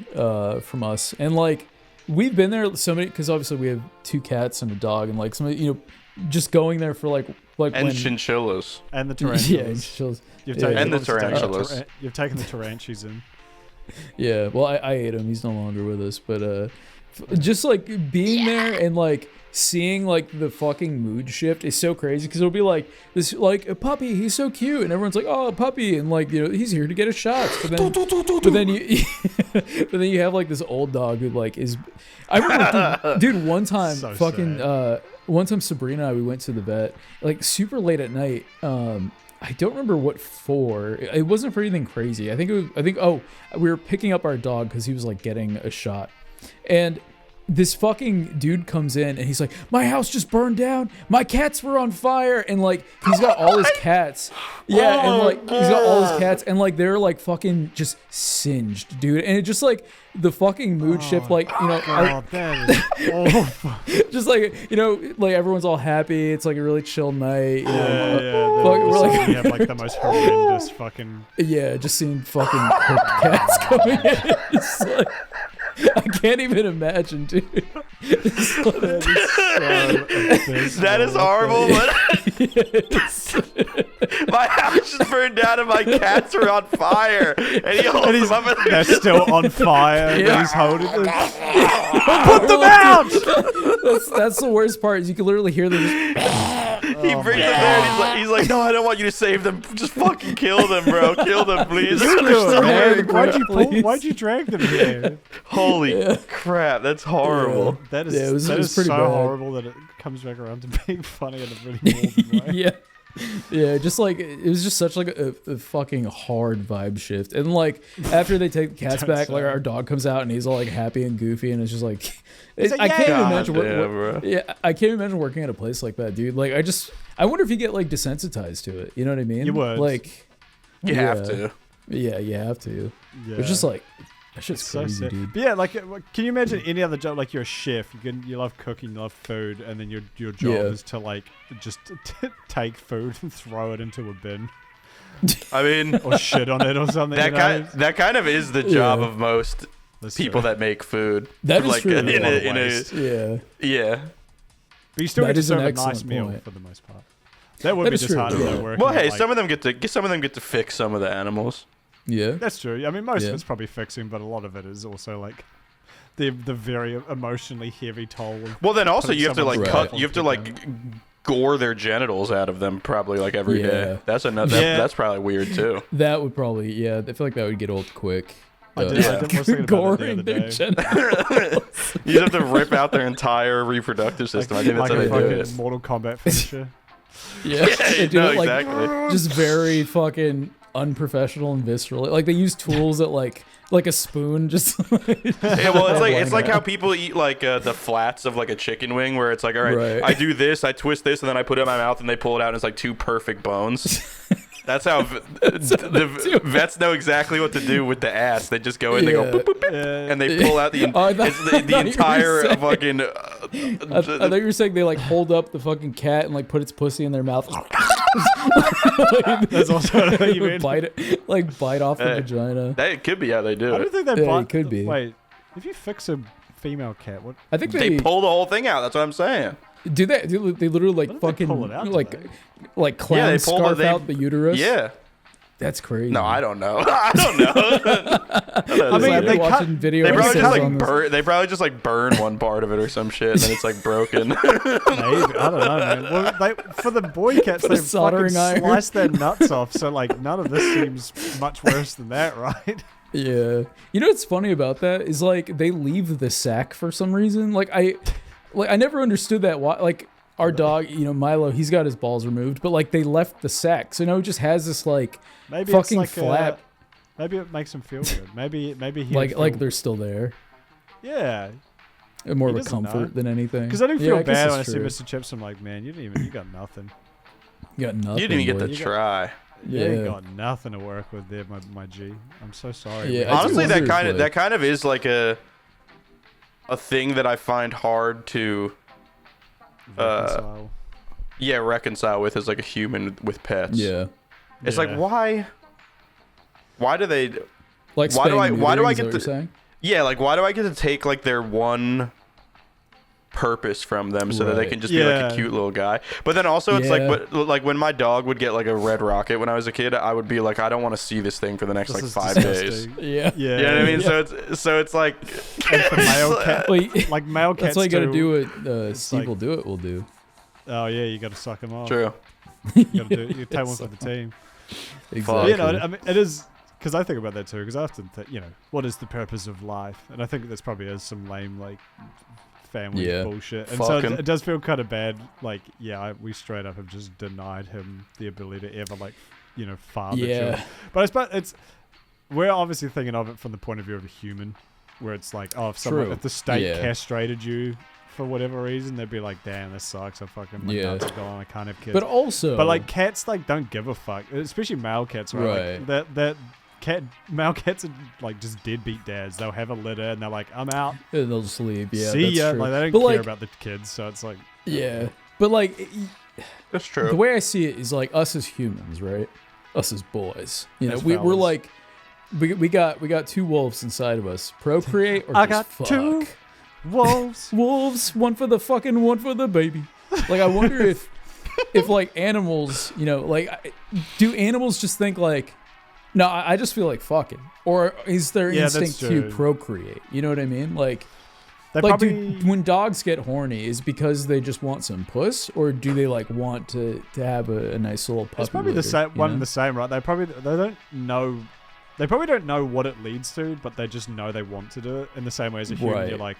from us, and like we've been there so many, because obviously we have 2 cats and a dog, and like some just going there for like and chinchillas and the tarantulas. Yeah, chinchillas. And the tarantulas. You've taken the tarantulas in. Yeah, well, I ate him. He's no longer with us, but just like being there and like seeing like the fucking mood shift is so crazy, because it'll be like this, like a puppy, he's so cute, and everyone's like, oh, a puppy, and like he's here to get his shots, but then you have like this old dog who like is. I remember, dude, one time So fucking sad. One time Sabrina and I, we went to the vet like super late at night. I don't remember what for. It wasn't for anything crazy. I think we were picking up our dog because he was like getting a shot, and this fucking dude comes in and he's like, my house just burned down, my cats were on fire, and like he's got all his cats, and like he's got all his cats, and like they're like fucking just singed, dude, and it just like the fucking mood shift, like that is awful. just like like everyone's all happy, it's like a really chill night, We're like, we have like the most horrendous fucking just seeing fucking cooked cats coming in. It's like, I can't even imagine, dude. That is horrible. But my house just burned down and my cats are on fire. And he holds them up. They're still on fire. And Yeah. he's holding them. Put them out! That's the worst part. Is you can literally hear them. He brings them there and he's like, no, I don't want you to save them. Just fucking kill them, bro. Kill them, please. You do it, man. Please. Why'd you drag them here? Holy crap, that's horrible. That is, Yeah, it was that is pretty so bad. horrible that it comes back around to being funny in a really morbid way. Yeah. Yeah, just like it was just such like a fucking hard vibe shift. And like after they take the cats Don't back, say like it. our dog comes out and he's all like happy and goofy, and it's just like, like, I can't "Yay!" even imagine Goddamn, bro. yeah, I can't imagine working at a place like that, dude. Like I wonder if you get like desensitized to it. You know what I mean? You would. Like You have to. Yeah, you have to. Yeah. It's just like that shit's So crazy, sick. dude. But yeah, like, can you imagine any other job? Like, you're a chef. You love cooking, you love food, and then your job Yeah. is to like just take food and throw it into a bin I mean, or shit on it or something. that kind of is the job Yeah. of most That's people true. that make food. That is like true. in A lot of a waste. Yeah. yeah. But you still That get to is an serve a nice excellent meal point. for the most part. That would That be is true, disheartening yeah. though. Working Well, hey, at, like, some of them get to fix some of the animals. Yeah. That's true. I mean, most Yeah. of it's probably fixing, but a lot of it is also like the very emotionally heavy toll. Of Well, then also putting you have to like someone's Right. cut. You have to like gore their genitals out of them probably like every day. Yeah. That's another. Yeah. That's probably weird too. That would probably, yeah. I feel like that would get old quick. I did was thinking about it the goring other their day. genitals. You have to rip out their entire reproductive system. I think that's like how a they do fucking it. Mortal Kombat finisher. Yeah, they do no, it, like, exactly. just very fucking unprofessional and visceral. Like they use tools that like a spoon, just. Yeah, well, it's Line like how out. people eat like the flats of like a chicken wing, where it's like, all right, Right. I do this, I twist this, and then I put it in my mouth, and they pull it out, and it's like two perfect bones. That's how the vets know exactly what to do with the ass. They just go in, they go, Yeah. boop, boop, boop, Yeah. and they pull out the Oh, I thought- it's I the thought you were entire saying- fucking. I thought you were saying they like hold up the fucking cat and like put its pussy in their mouth. That's also what you mean. bite it, like bite off the Hey. vagina. That could be how they do I don't it. think they Yeah, bite. it could be. Wait, if you fix a female cat, what? I think They pull the whole thing out. That's what I'm saying. do that. They literally like What if they fucking pull it out, like do they? like clown Yeah, they pull scarf they- out the uterus. Yeah. That's crazy. No, I don't know. I don't know. I mean, I've they been cut- watching video. They probably essays just like on this. burn. They probably just like burn one part of it or some shit, and then it's like broken. Maybe I don't know, man. Well, for the boy cats, Put a they fucking soldering iron. slice their nuts off. So like, none of this seems much worse than that, right? Yeah. You know what's funny about that is like they leave the sack for some reason. Like I never understood that. Why? Like our dog, you know, Milo, he's got his balls removed, but like they left the sack, so now he just has this like Maybe fucking it's like flap, maybe it makes him feel good. Maybe he like they're still there. yeah. More He of a doesn't know. comfort than anything. Because I do Yeah, feel guess bad when I it's see true. Mr. Chips. I'm like, man, you got nothing. You got nothing. You didn't even get boy. to try. You ain't Yeah. got nothing to work with there, my G. I'm so sorry. Yeah, man. I do Honestly, wonder if, like- that kind of is like a thing that I find hard to Reconcile. reconcile with as like a human with pets. Yeah. It's Yeah. like why do they Like Why do spaying I- and why do I neutering, is get what to- you're saying? yeah, like why do I get to take like their one purpose from them so that they Right. can just be like Yeah. a cute little guy? But then also it's Yeah. like like when my dog would get like a red rocket when I was a kid, I would be like, I don't want to see this thing for the next This like is 5 days. disgusting. Yeah. Yeah. You know what I mean? Yeah. So it's like And for male cat, Wait, like male cats that's why you got to too. do what Steve like- will do. It will do. Oh yeah, you got to suck them off. true. You got to do. You take one for the team. Exactly. You know, I mean, it is because I think about that too. Because I often think, you know, what is the purpose of life? And I think this probably is some lame like family Yeah. bullshit. And so Fucking. it does feel kind of bad. Like, yeah, we straight up have just denied him the ability to ever like, you know, father. Yeah. children. But I suppose we're obviously thinking of it from the point of view of a human, where it's like, oh, True. if the state Yeah. castrated you for whatever reason, they'd be like, damn, this sucks. I fucking my Yeah. nuts are gone. I can't have kids. But also, But like cats, like don't give a fuck, especially male cats, right? Right. Like, that male cats are like just deadbeat dads. They'll have a litter and they're like, I'm out. and they'll just leave. Yeah. See that's ya. True. Like they don't But, care like, about the kids, so it's like, Yeah. But like That's true. the way I see it is like us as humans, right? Us as boys. You know, As we're fellas. like we got two wolves inside of us. Procreate or I just got fuck? two wolves. Wolves, one for the fucking, one for the baby. Like, I wonder if like animals, you know, like, do animals just think like, no, I just feel like fucking, or is their Yeah, that's instinct to true. procreate? You know what I mean? Like, They like, probably when dogs get horny, is it because they just want some puss, or do they like want to have a nice little puppy? it's probably the litter, same you one know? and the same, right? They don't know. They probably don't know what it leads to, but they just know they want to do it in the same way as a human. Right. You're like,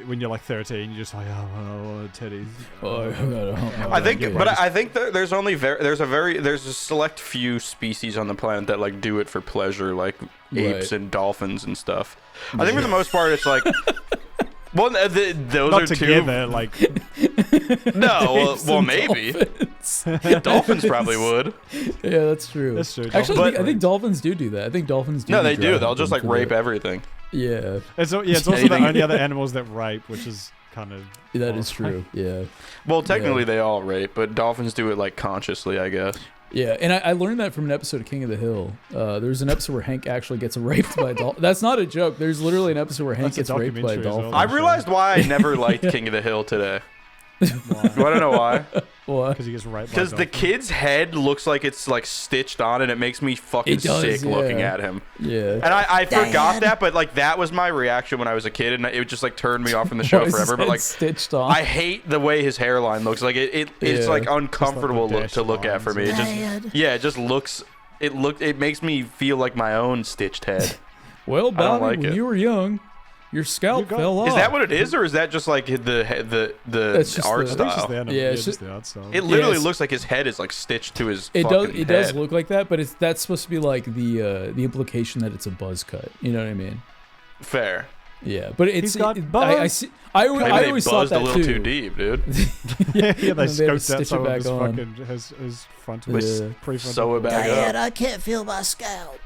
when you're like 13, you're just like, oh, teddies. I think, but I think there's only there's a select few species on the planet that like do it for pleasure, like apes Right. and dolphins and stuff. I think for the most part, it's like, well, those Not are together, two. like No, Apes well and maybe dolphins. dolphins probably would. Yeah, that's true. That's true. Actually, Dolphins I think dolphins do that. I think dolphins do. No, be they do. driving They'll just them like for rape the- everything. Yeah, it's also the Anything- only other animals that rape, which is kind of that is true. Yeah, Well, technically they all rape, but dolphins do it like consciously, I guess. yeah. And I learned that from an episode of King of the Hill. There's an episode where Hank actually gets raped by a dolphin. That's not a joke. There's literally an episode where Hank That's a gets raped by a documentary as well. dolphin. I realized why I never liked King of the Hill today. You want to know why? What? because he gets raped. Because the kid's head looks like it's like stitched on, and it makes me fucking It does, sick looking yeah. at him. Yeah. And I forgot Dad. that, but like that was my reaction when I was a kid, and it just like turned me off from the show Why is his forever. But head like stitched on. I hate the way his hairline looks. Like it's Yeah. like uncomfortable dash to look at for me. It just Dad. yeah, it just looks. It makes me feel like my own stitched head. Well, Bobby, like when it. you were young, your scalp You got- fell off. Is that what it is, or is that just like the That's just art the- I think it's just style? the animal. Yeah, Yeah, it's just just- the art style. It literally Yes. looks like his head is like stitched to his. It does. fucking It does head. look like that, but that's supposed to be like the implication that it's a buzz cut. You know what I mean? Fair. Yeah, but it's. He's got I buzz. see. I Maybe I they always thought buzzed a that little too. too deep, dude. yeah, they And then they had to scoped out stitch it some of back his on. fucking his front Yeah. prefrontal. Sew it back Dad, up. I can't feel my scalp.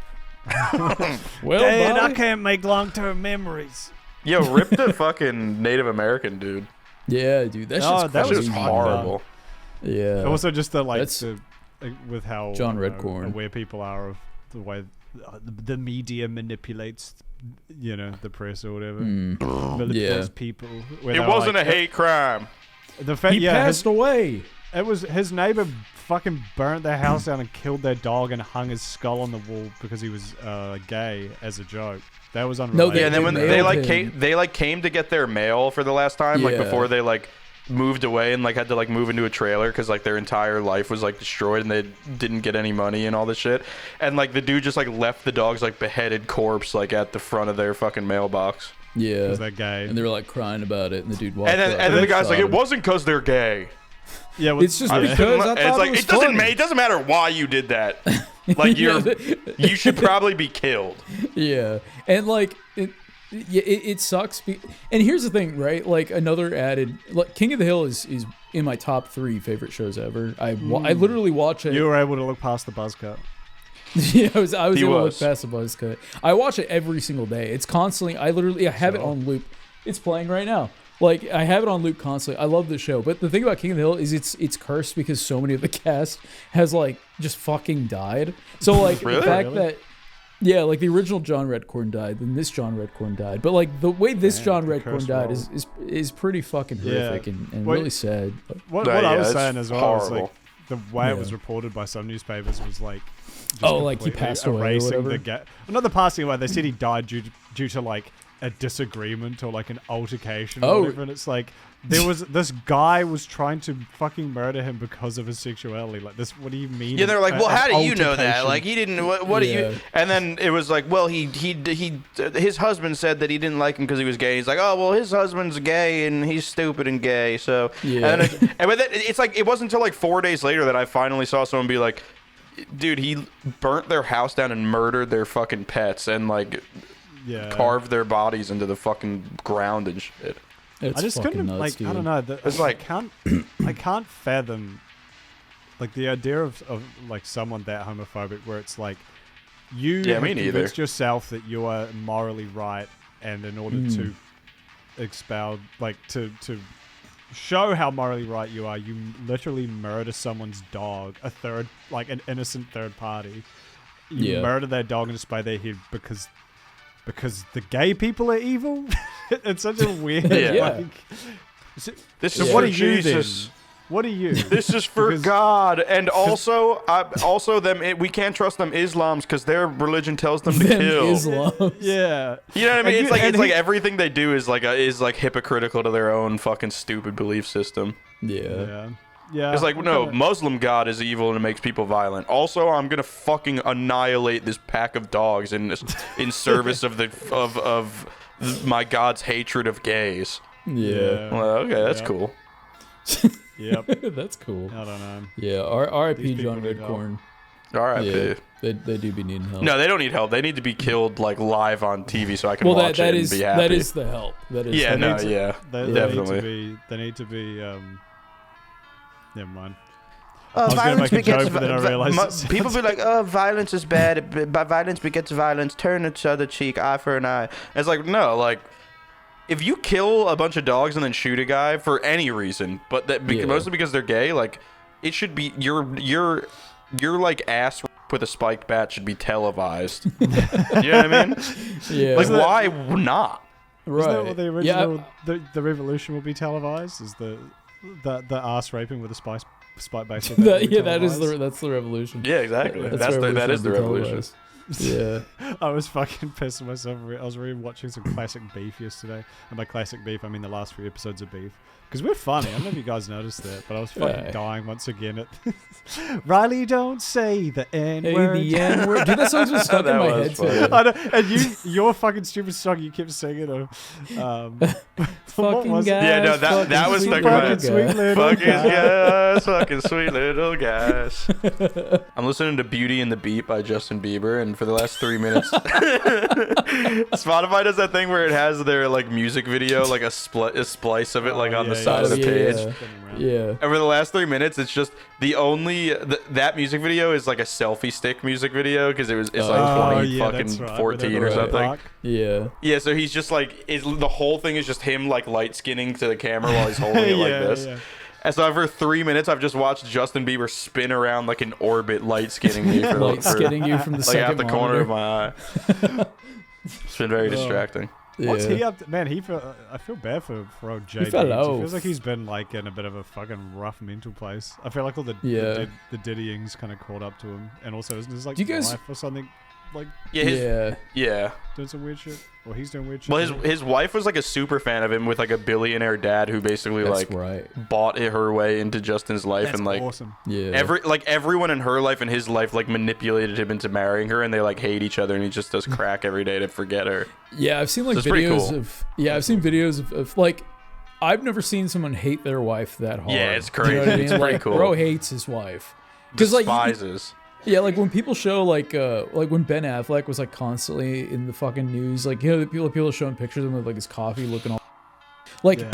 Well, Bobby, can't make long-term memories. Yo, rip the fucking Native American dude. yeah, dude, that's Oh, just that That was was crazy. horrible. Yeah. Also, just the That's- with how John you know, Redcorn. aware people are of the way the media manipulates, you know, the press or whatever. Manipulates people. where It they're wasn't like, a hate crime. The fact, He yeah, passed away. it was his neighbor fucking burnt their house down and killed their dog and hung his skull on the wall because he was gay as a joke. That was unrelated. Yeah, and then when They they like nailed came to get their mail for the last time, like Yeah. before they like moved away and like had to like move into a trailer because like their entire life was like destroyed and they didn't get any money and all this shit. And like the dude just like left the dog's like beheaded corpse like at the front of their fucking mailbox. Yeah. because they're gay. And they were like crying about it, and the dude walked And then up and then the guy's like, shot it him. wasn't because they're gay. yeah, well, It's just yeah. because I And thought it's like it was it doesn't funny. it doesn't matter why you did that. Like you should probably be killed. Yeah, and like it sucks. And here's the thing, right? Like another added, like King of the Hill is in my top 3 favorite shows ever. I literally watch it. You were able to look past the buzz cut. Yeah, I was He able to look was. past the buzz cut. I watch it every single day. It's constantly. I have it on loop. It's playing right now. Like I have it on loop constantly. I love the show. But the thing about King of the Hill is it's cursed because so many of the cast has like just fucking died. So like Really? the fact Really? that yeah, like the original John Redcorn died, then this John Redcorn died. But like the way this John the Redcorn curse died roll. is pretty fucking horrific and Wait. really sad. But What No, I yeah, was it's saying as well was like horrible. the way it Yeah. was reported by some newspapers was like just Oh, like he completely passed away or erasing whatever? the not the passing away. They said he died due to like a disagreement or like an altercation or Oh. whatever. And it's like there was this guy was trying to fucking murder him because of his sexuality. Like this, what do you mean? Yeah, they're like, well, an how do you know that? altercation? Like, he didn't. What do Yeah. you? And then it was like, well, he his husband said that he didn't like him because he was gay. He's like, oh, well, his husband's gay and he's stupid and gay. So Yeah. And then but then it's like it wasn't until like 4 days later that I finally saw someone be like, dude, he burnt their house down and murdered their fucking pets and like yeah. carved their bodies into the fucking ground and shit. it's I just fucking couldn't nuts, like dude. I don't know. It's like- I can't fathom like the idea of like someone that homophobic where it's like you Yeah, have me neither. convinced yourself that you are morally right, and in order to expound like to show how morally right you are, you literally murder someone's dog, an innocent third party. Yeah. murder their dog and just spray their head because the gay people are evil. It's such a weird. Yeah. Like, This so is what for are you Jesus. then? What are you? This is for Because- God, and also we can't trust them Islams because their religion tells them to Them kill. Islam. Yeah. You know what I mean? And It's like and it's like he- everything they do is like hypocritical to their own fucking stupid belief system. Yeah. Yeah. It's like I'm no, kinda- Muslim God is evil and it makes people violent. Also, I'm gonna fucking annihilate this pack of dogs in service of my God's hatred of gays. Yeah. Well, okay, that's Yeah. cool. Yep. That's cool. I don't know. Yeah. R.I.P. These John people need help. Redcorn. R.I.P. Yeah. They do be needing help. No, they don't need help. They need to be killed like live on TV so I can well, watch that it is and be happy. that is the help. That is. Yeah, the no, help. yeah, They definitely. They need to be. Never mind. Oh, was gonna violence make a joke, begets but then I realized it sounds- people be like, "Oh, violence is bad. But violence begets violence. Turn each other cheek, eye for an eye." It's like no, like if you kill a bunch of dogs and then shoot a guy for any reason, but Yeah. mostly because they're gay, like it should be your like ass with a spiked bat should be televised. You know what I mean? Yeah. Like why not? right. Isn't that what the yeah. original the revolution will be televised? Is the ass raping with a spike baseball bat? That's the revolution. Yeah, exactly. That's That is the revolution. televised. Yeah. I was fucking pissing myself. I was watching some classic beef yesterday, and by classic beef I mean the last 3 episodes of Beef, because we're funny. I don't know if you guys noticed that, but I was fucking Yeah. dying once again at Riley. Don't say the N Hey, word. the N word. Dude, that song's been stuck in That my was head funny. too. I know, and your fucking stupid song you kept singing of what Fucking was it? guys. Yeah, no, that was fucking stuck in my Fucking head. sweet little Fucking guy. guys, fucking sweet little guys. I'm listening to Beauty and the Beat by Justin Bieber, and for the last 3 minutes, Spotify does that thing where it has their like music video, like a splice of it, like on the yeah, side of the yeah. page. Spinning around. Yeah. And for the last 3 minutes, it's just that music video is like a selfie stick music video because it's like Oh, 20 yeah, fucking that's right. 14 or Whatever the something. fuck. Yeah. Yeah, so he's just like the whole thing is just him like light skinning to the camera while he's holding it like Yeah, this. yeah. And so for 3 minutes, I've just watched Justin Bieber spin around like an orbit, light skinning me for Light skinning you from the like second out the corner of monitor. my eye. It's been very distracting. What's Yeah. he up to? Man, I feel bad for old J. fell Beebs. It off. feels like he's been like in a bit of a fucking rough mental place. I feel like all the Yeah. the diddying's kind of caught up to him, and also isn't his like Do you guys- wife or something like Yeah, yeah. doing some weird shit, or he's doing weird shit. Well, too? his wife was like a super fan of him with like a billionaire dad who basically That's like right. bought her way into Justin's life That's and like awesome. Yeah. everyone in her life and his life like manipulated him into marrying her, and they like hate each other, and he just does crack every day to forget her. Yeah, I've seen like So it's pretty videos cool. of I've seen videos of like I've never seen someone hate their wife that hard. Yeah, it's You know what I crazy. mean? It's pretty Like, cool. Bro hates his wife. Because like Despises. yeah, like when people show like when Ben Affleck was like constantly in the fucking news, like you know the people are showing pictures of him with like his coffee looking all like Yeah.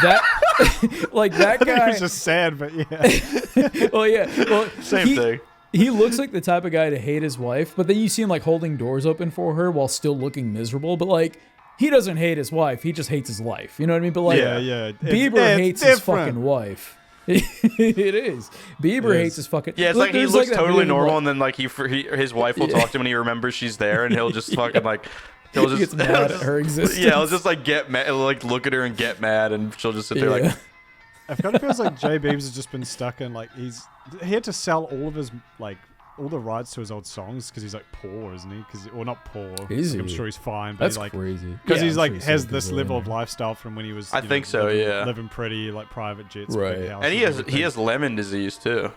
that like that guy. He's just sad, but yeah. Well, yeah, well Same thing. He looks like the type of guy to hate his wife, but then you see him like holding doors open for her while still looking miserable. But like, he doesn't hate his wife; he just hates his life. You know what I mean? But like, yeah. Bieber It's hates his different. fucking wife. It is. Bieber It hates is. his fucking. Yeah, it's like he there's, looks that totally video of, normal, like, and then like his wife will Yeah. talk to him, and he remembers she's there, and he'll just fucking like he'll he just gets mad at her existence. yeah, he'll just like get mad, like look at her and get mad, and she'll just sit there Yeah. like It kind of feels like J. Beebs has just been stuck in like he had to sell all of his like all the rights to his old songs because he's like poor, isn't he? Because well, not poor. Is Like, I'm he? sure he's fine, but That's he's like crazy. because Yeah, he's I'm like sure he's has so this good level of right now. lifestyle from when he was. I you know, think so, living, yeah. living pretty like private jets, right, big houses and he everything. has lemon disease too.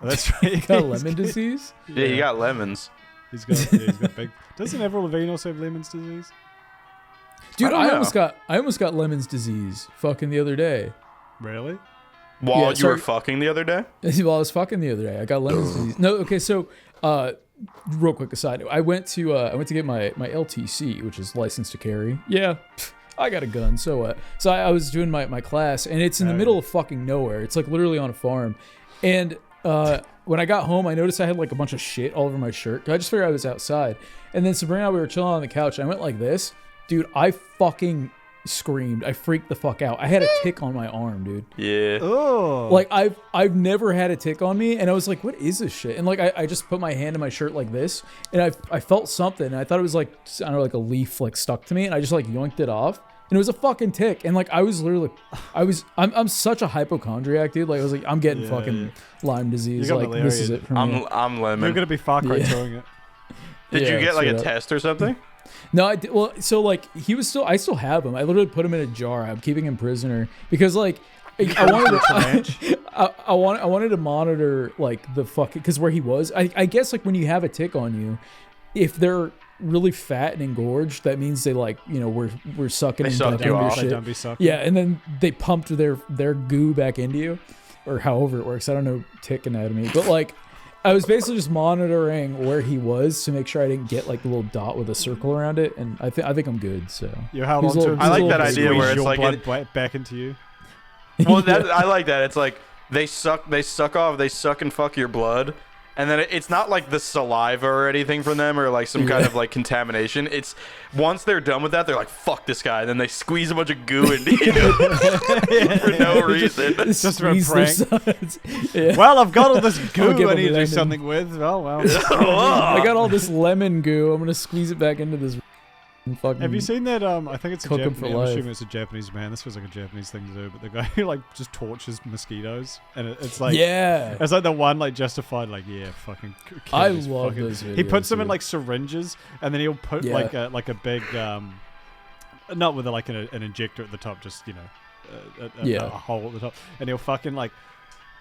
Oh, that's right. He got lemon disease. Yeah, he got lemons. He's got big. Doesn't Avril Lavigne also have Lemon's disease? Dude, don't I know. almost got lemon's disease fucking the other day. Really? While Yeah, you sorry. were fucking the other day. Well, I was fucking the other day. I got lemon's disease. No, okay, so real quick aside, I went to get my LTC, which is license to carry. Yeah, I got a gun. So what? So I was doing my class, and it's in the middle of fucking nowhere. It's like literally on a farm, and when I got home, I noticed I had like a bunch of shit all over my shirt. I just figured I was outside, and then Sabrina and I, we were chilling on the couch. And I went like this, dude. I fucking screamed. I freaked the fuck out. I had a tick on my arm, dude. Yeah. Oh. Like I've never had a tick on me, and I was like, what is this shit? And like I just put my hand in my shirt like this, and I felt something, and I thought it was like, I don't know, like a leaf like stuck to me, and I just like yoinked it off, and it was a fucking tick. And like I was literally, I'm such a hypochondriac, dude. Like I was like, I'm getting fucking Lyme disease. got Like malaria, this is it for me. I'm lemon. You're gonna be Far Cry doing it. Did you get like a straight up. test or something? No, I did, well, so like I still have him. I literally put him in a jar. I'm keeping him prisoner because like I wanted to monitor like the fucking, because where he was, I guess like when you have a tick on you, if they're really fat and engorged, that means they like, you know, we're sucking They and sucked back you into your off. They shit. don't be sucking. Yeah, and then they pumped their goo back into you, or however it works. I don't know tick anatomy, but like I was basically just monitoring where he was to make sure I didn't get like the little dot with a circle around it, and I think I'm good. So You held He's on a to little- him. I like he's a that little idea Squeeze where it's your like blood back into you. Well, I like that. It's like they suck and fuck your blood, and then it's not like the saliva or anything from them or like some kind of like contamination. It's once they're done with that, they're like, fuck this guy. And then they squeeze a bunch of goo into you for no reason. Just for a Squeeze their prank. sides. Yeah. Well, I've got all this goo give I him need to do lemon. something with. Oh, well. I got all this lemon goo. I'm gonna squeeze it back into this fucking. Have you seen that? I think it's a Cook 'em for Japanese. I'm life. assuming it's a Japanese man. This feels like a Japanese thing to do, but the guy who like just tortures mosquitoes, and it's like, Yeah. it's like the one like justified, like, yeah, fucking. kill I these love fucking- those He videos, puts them in dude. like syringes, and then he'll put Yeah. like a big, not with like an injector at the top, just you know, Yeah. a hole at the top, and he'll fucking like.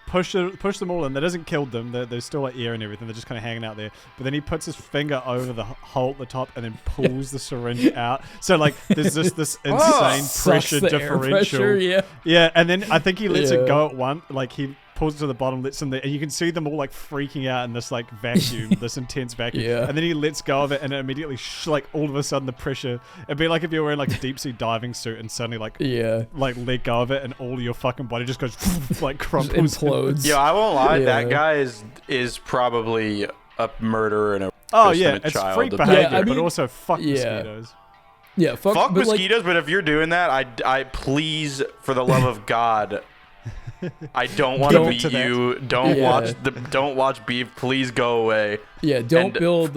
Push them all in. That doesn't kill them. They're still like air and everything. They're just kind of hanging out there. But then he puts his finger over the hole at the top and then pulls the syringe out. So like there's just this insane Sucks pressure the air differential. pressure, yeah. Yeah, and then I think he lets Yeah. it go at one. Like he pulls it to the bottom, lets them there, and you can see them all like freaking out in this like vacuum, this intense vacuum. Yeah. And then he lets go of it, and it immediately like all of a sudden the pressure. It'd be like if you're wearing like a deep sea diving suit and suddenly like Yeah. let go of it, and all of your fucking body just goes like Just crumples. implodes. Yo, I won't lie. Yeah. That guy is probably a murderer and a Oh worse yeah, than a it's child. freak of behavior, Yeah, I but mean- also fuck yeah. mosquitoes. Yeah. Fuck, Fuck but, like, mosquitoes, but if you're doing that, I please, for the love of God, I don't want to Don't meet to that. you. Don't Yeah. don't watch beef. Please go away. yeah. Don't and- build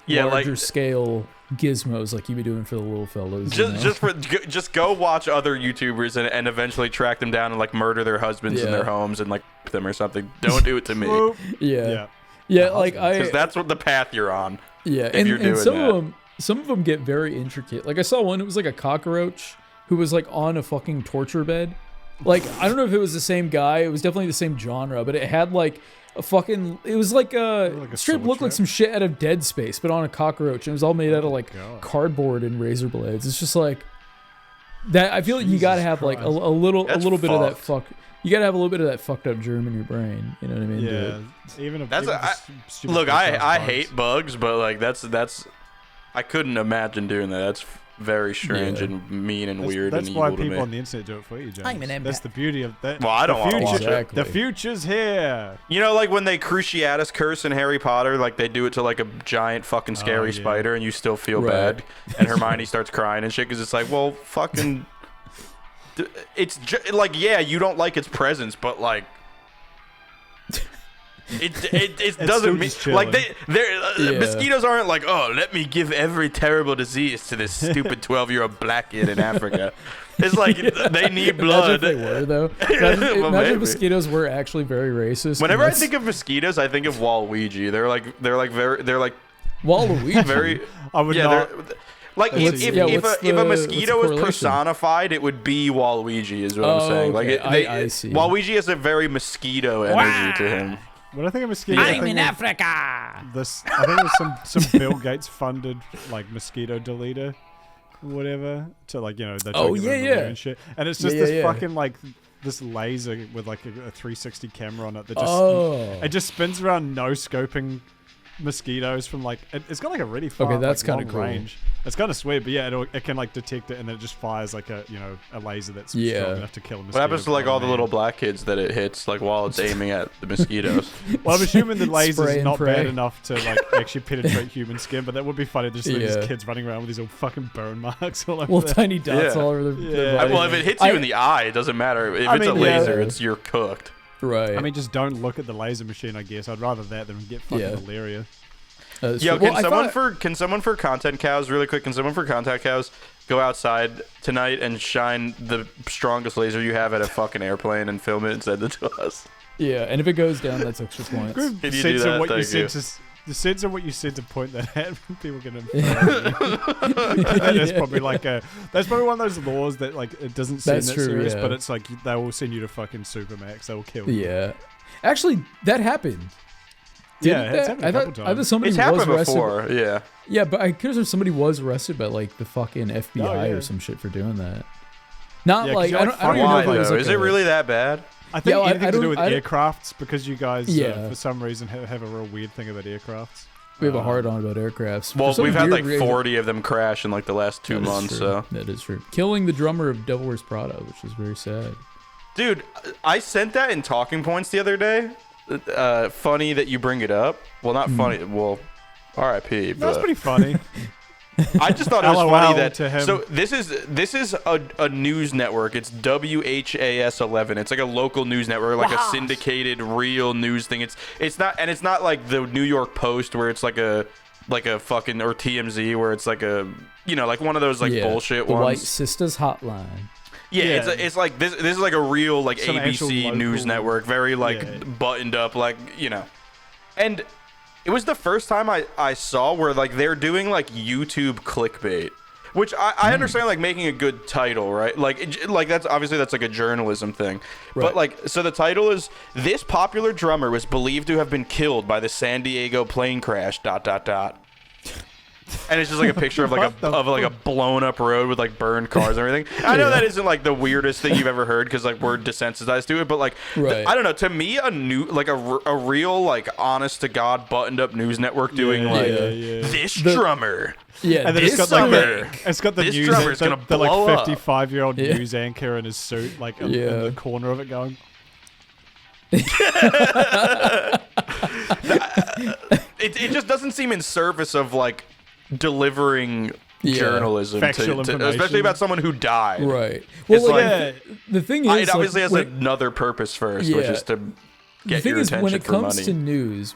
Yeah, like- larger scale gizmos like you be doing for the little fellas. you know? Just go watch other YouTubers and eventually track them down and like murder their husbands in Yeah. their homes and like them or something. Don't do it to me, Whoop. yeah. Yeah. Like because I. that's what the path you're on. Yeah, you're doing that. some of them get very intricate. Like I saw one, it was like a cockroach who was like on a fucking torture bed. Like I don't know if it was the same guy. It was definitely the same genre, but it had like a fucking. It was like Like a straight sword looked like trap? some shit out of Dead Space, but on a cockroach. And it was all made out of like God. cardboard and razor blades. It's just like that. I feel like you gotta Jesus have like a Christ. little That's bit of that fucked. You gotta have a little bit of that fucked up germ in your brain. You know what I mean? Yeah, Dude? even if That's even a- if stupid Look, podcast I bugs. hate bugs, but like that's I couldn't imagine doing that. That's very strange Yeah. and mean and That's, weird that's and why evil to people me. on the internet do it for you, James. I'm an That's empath. the beauty of that. Well, I don't the wanna future. watch it. Exactly. The future's here. You know, like when they Cruciatus curse in Harry Potter, like they do it to like a giant fucking scary yeah. spider, and you still feel Right. bad. And Hermione starts crying and shit because it's like, well, fucking, like, yeah, you don't like its presence, but like. It still doesn't mean just like chilling. Yeah. mosquitoes aren't like, oh, let me give every terrible disease to this stupid 12-year-old black kid in Africa. It's like they need Imagine blood. if they were though. Well, Imagine maybe. if mosquitoes were actually very racist. Whenever I and that's- think of mosquitoes, I think of Waluigi. They're like Waluigi. very I would yeah. not. They're like What's- if, yeah, if what's a the mosquito was correlation? personified, it would be Waluigi. Is what Oh, I'm saying. Like okay. I see. Waluigi has a very mosquito energy to him. When I think of mosquitoes, I I'm think in of Africa. this. I think it was some Bill Gates funded like mosquito deleter, whatever, to like they Oh, take it yeah, around the yeah. room and shit. And it's just Yeah, this yeah. fucking like this laser with like a 360 camera on it that just Oh. it just spins around no scoping mosquitoes from like it's got like a really far that's like, kinda long cool. range. It's kind of sweet, but yeah, it can like detect it and then it just fires like a a laser that's strong enough to kill a mosquito. What happens to like all the little black kids that it hits like while it's aiming at the mosquitoes? Well, I'm assuming the Spray laser's and not pray. bad enough to like actually penetrate human skin, but that would be funny to see these Yeah. kids running around with these little fucking burn marks all over Well, their- tiny dots Yeah. all over their Yeah. body. Well, if it hits you in the eye, it doesn't matter. If it's a mean, yeah. laser, it's you're cooked. Right. I mean, just don't look at the laser machine, I guess. I'd rather that than get fucking Yeah. malaria. Yo, well, can someone for content cows really quick? Can someone for content cows go outside tonight and shine the strongest laser you have at a fucking airplane and film it and send it to us? Yeah, and if it goes down, that's extra points. Can you do Sense that? of what you Thank you. said the sense of what you said to point that at people can that is probably like that's probably one of those laws that like it doesn't seem That's that true, serious, yeah. but it's like they will send you to fucking Supermax. They will kill you. Yeah. Actually, that happened. Yeah, Didn't it's that- happened a couple I thought times. somebody It's was happened arrested. before, yeah. Yeah, but I could have somebody was arrested by like the fucking FBI Oh, yeah. or some shit for doing that. Not Yeah, 'cause like you're I like, don't even know Why if it was though? like Is it really that bad? I think Yeah, well, anything I to do don't- with I don't- aircrafts because you guys Yeah. for some reason have a real weird thing about aircrafts. we have a hard on about aircrafts. For Well, some we've had weird like reason- 40 of them crash in like the last 2 That is months. true. So, that is true. Killing the drummer of Devil Wears Prada, which is very sad. dude, I sent that in talking points the other day. Funny that you bring it up. Well, not funny. Well, R.I.P. That's But pretty funny. I just thought it was LOL funny that. to him. So this is a news network. It's WHAS 11. It's like a local news network, like a syndicated real news thing. It's not like the New York Post where it's like a fucking or TMZ where it's like a like one of those like bullshit the ones. White Sisters Hotline. Yeah, Yeah. It's like this is like a real like Some actual ABC news local- network, very like Yeah. buttoned up, like and it was the first time I saw where like they're doing like YouTube clickbait, which I understand like making a good title, right? Like that's obviously that's like a journalism thing, Right. but like so the title is "This popular drummer was believed to have been killed by the San Diego plane crash." ... And it's just like a picture of like a blown up road with like burned cars and everything. I know that isn't like the weirdest thing you've ever heard because like we're desensitized to it, but like Right. I don't know. To me, a real like honest to god buttoned up news network doing Yeah, like yeah. this drummer. Yeah, And then This it's got like summer, it's got the this news drummer's gonna the blow like up. 55-year-old Yeah. news anchor in his suit like in Yeah. the corner of it going. It just doesn't seem in service of like delivering Yeah. journalism, Factual especially information. about someone who died. right. Well, It's like, like- the thing is, It obviously has when- another purpose first, which Yeah. is to the get thing your is attention when it for comes money. to news,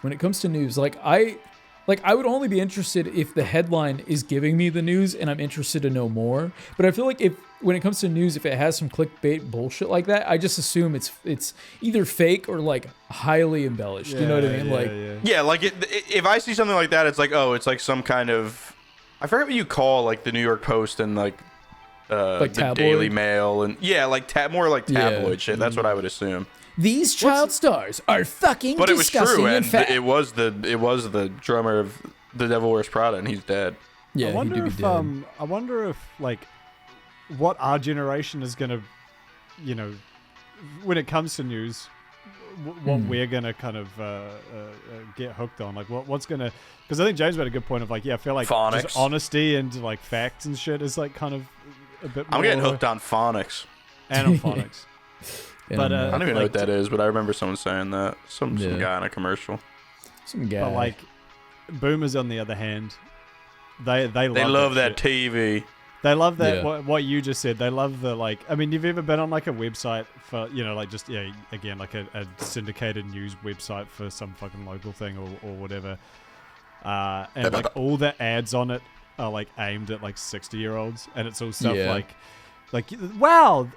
like I would only be interested if the headline is giving me the news and I'm interested to know more. But I feel like when it comes to news, if it has some clickbait bullshit like that, I just assume it's either fake or like highly embellished. You know what I mean? Like Yeah, like if I see something like that, it's like some kind of I forget what you call like the New York Post and like the tabloid? Daily Mail and like more like tabloid Yeah. shit. That's what I would assume. these child stars are fucking But it was disgusting true, and and fat. it was the drummer of the Devil Wears Prada, and he's dead. Yeah, I he wonder do be if dead. I wonder if like what our generation is gonna, when it comes to news, what we're gonna kind of get hooked on. Like what's gonna, because I think James made a good point of like, yeah, I feel like Phonics. just honesty and like facts and shit is like kind of a bit. I'm more, getting hooked on phonics. and on phonics. And but, I don't even know like, what that is, but I remember someone saying that. Some Yeah. guy in a commercial. some guy. But like boomers on the other hand, they They love that that shit. TV. They love that Yeah. what you just said. They love the like. I mean, you've ever been on like a website for like just again like a syndicated news website for some fucking local thing or whatever, and like all the ads on it are like aimed at like 60-year-olds, and it's all stuff Yeah. like wow,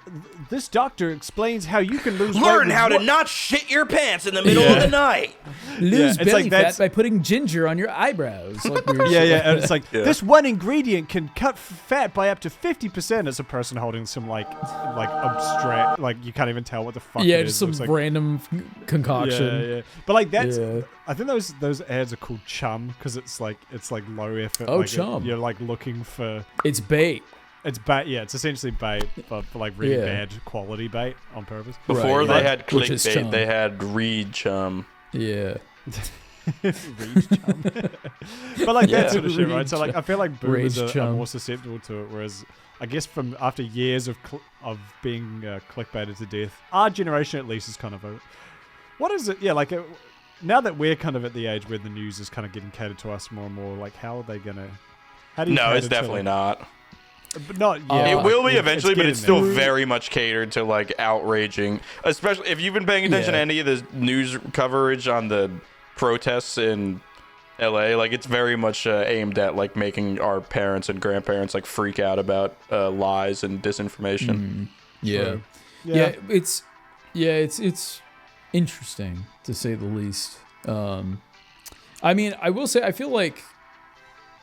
this doctor explains how you can lose weight Learn with how to one- not shit your pants in the middle of the night. lose it's belly like fat that's- by putting ginger on your eyebrows. Like weird Yeah, shit yeah, like and that. it's like this one ingredient can cut fat by up to 50%. As a person holding some like abstract, like you can't even tell what the fuck. yeah, it just is. some Looks like, random concoction. yeah. But like that's, Yeah. I think those ads are called chum because it's like low effort. Oh, like chum. You're like looking for It's bait. it's bait. Yeah, it's essentially bait, but for like really Yeah. bad quality bait on purpose. Before Right. they had Which is clickbait, chum. they had read chum. Yeah. Rage chum. But like that sort of shit, right? So like I feel like boomers Rage are chum. more susceptible to it, whereas I guess from after years of being clickbaited to death, our generation at least is kind of a. What is it? Yeah, like now that we're kind of at the age where the news is kind of getting catered to us more and more, like how are they gonna? How do you? No, cater it's to, definitely like, not. But not yet. It like, will be eventually, but it's still getting there. very much catered to like outraging. Especially if you've been paying attention to any of the news coverage on the protests in LA, like it's very much aimed at like making our parents and grandparents like freak out about lies and disinformation. Yeah. True. Yeah, it's interesting to say the least. I mean, I will say I feel like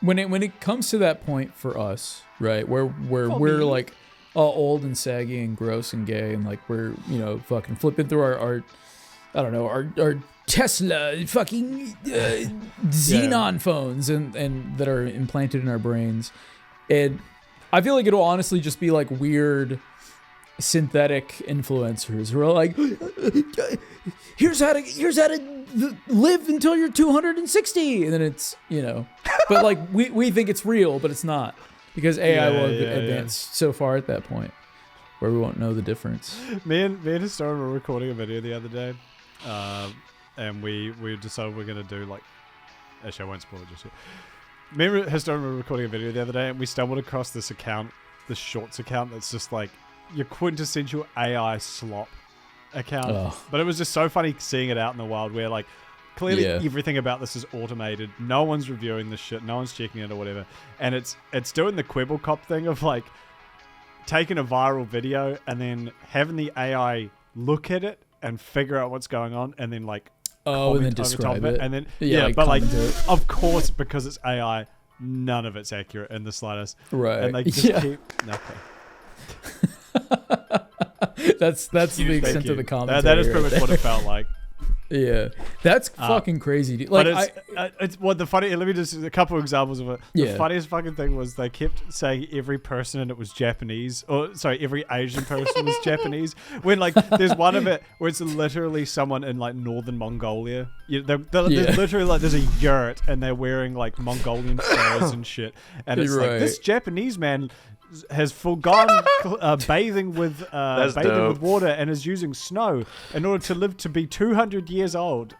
when it comes to that point for us, right, where we're like old and saggy and gross and gay and like we're fucking flipping through our I don't know our Tesla fucking Xenon phones and that are implanted in our brains, and I feel like it'll honestly just be like weird synthetic influencers who are like, here's how to live until you're 260, and then it's but like we think it's real, but it's not, because AI will advance so far at that point where we won't know the difference. Me and Historian were recording a video the other day, and we decided we're gonna do like. Actually, I won't spoil it just yet. Me and Historian were recording a video the other day, and we stumbled across this account, this Shorts account that's just like your quintessential AI slop account. Ugh. But it was just so funny seeing it out in the wild where like clearly everything about this is automated. No one's reviewing this shit. No one's checking it or whatever. And it's doing the Quibble Cop thing of like taking a viral video and then having the AI look at it and figure out what's going on and then like and then comment over top describe of it. And then like, but like comment it. of course because it's AI, none of it's accurate in the slightest. Right. And they just keep nothing. That's the extent of the commentary. That is pretty right much what there. it felt like. Yeah, that's fucking crazy, dude. Like, but it's what the funny. Let me just a couple of examples of it. The funniest fucking thing was they kept saying every person and it was Japanese, or sorry, every Asian person was Japanese. When like there's one of it where it's literally someone in like northern Mongolia. They're literally like there's a yurt and they're wearing like Mongolian furs and shit, and it's like this Japanese man has forgone bathing with water and is using snow in order to live to be 200 years old.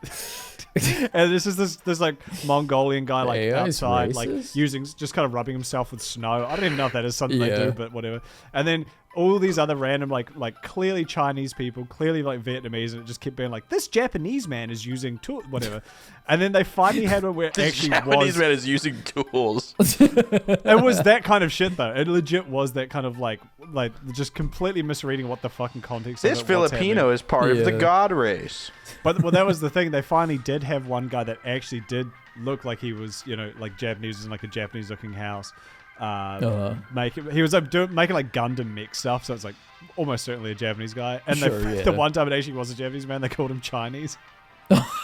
And this is this like Mongolian guy like outside racist? like using just kind of rubbing himself with snow. I don't even know if that is something they do, but whatever. And then all these other random like clearly Chinese people, clearly like Vietnamese, and it just kept being like this Japanese man is using whatever. And then they finally had one where it actually Japanese man is using tools. It was that kind of shit though. It legit was that kind of like just completely misreading what the fucking context. This of it, Filipino is part of the god race. But that was the thing. They finally did have one guy that actually did look like he was like Japanese in like a Japanese looking house. He was making like Gundam mech stuff, so it's like almost certainly a Japanese guy. And the one time it actually was a Japanese man, they called him Chinese.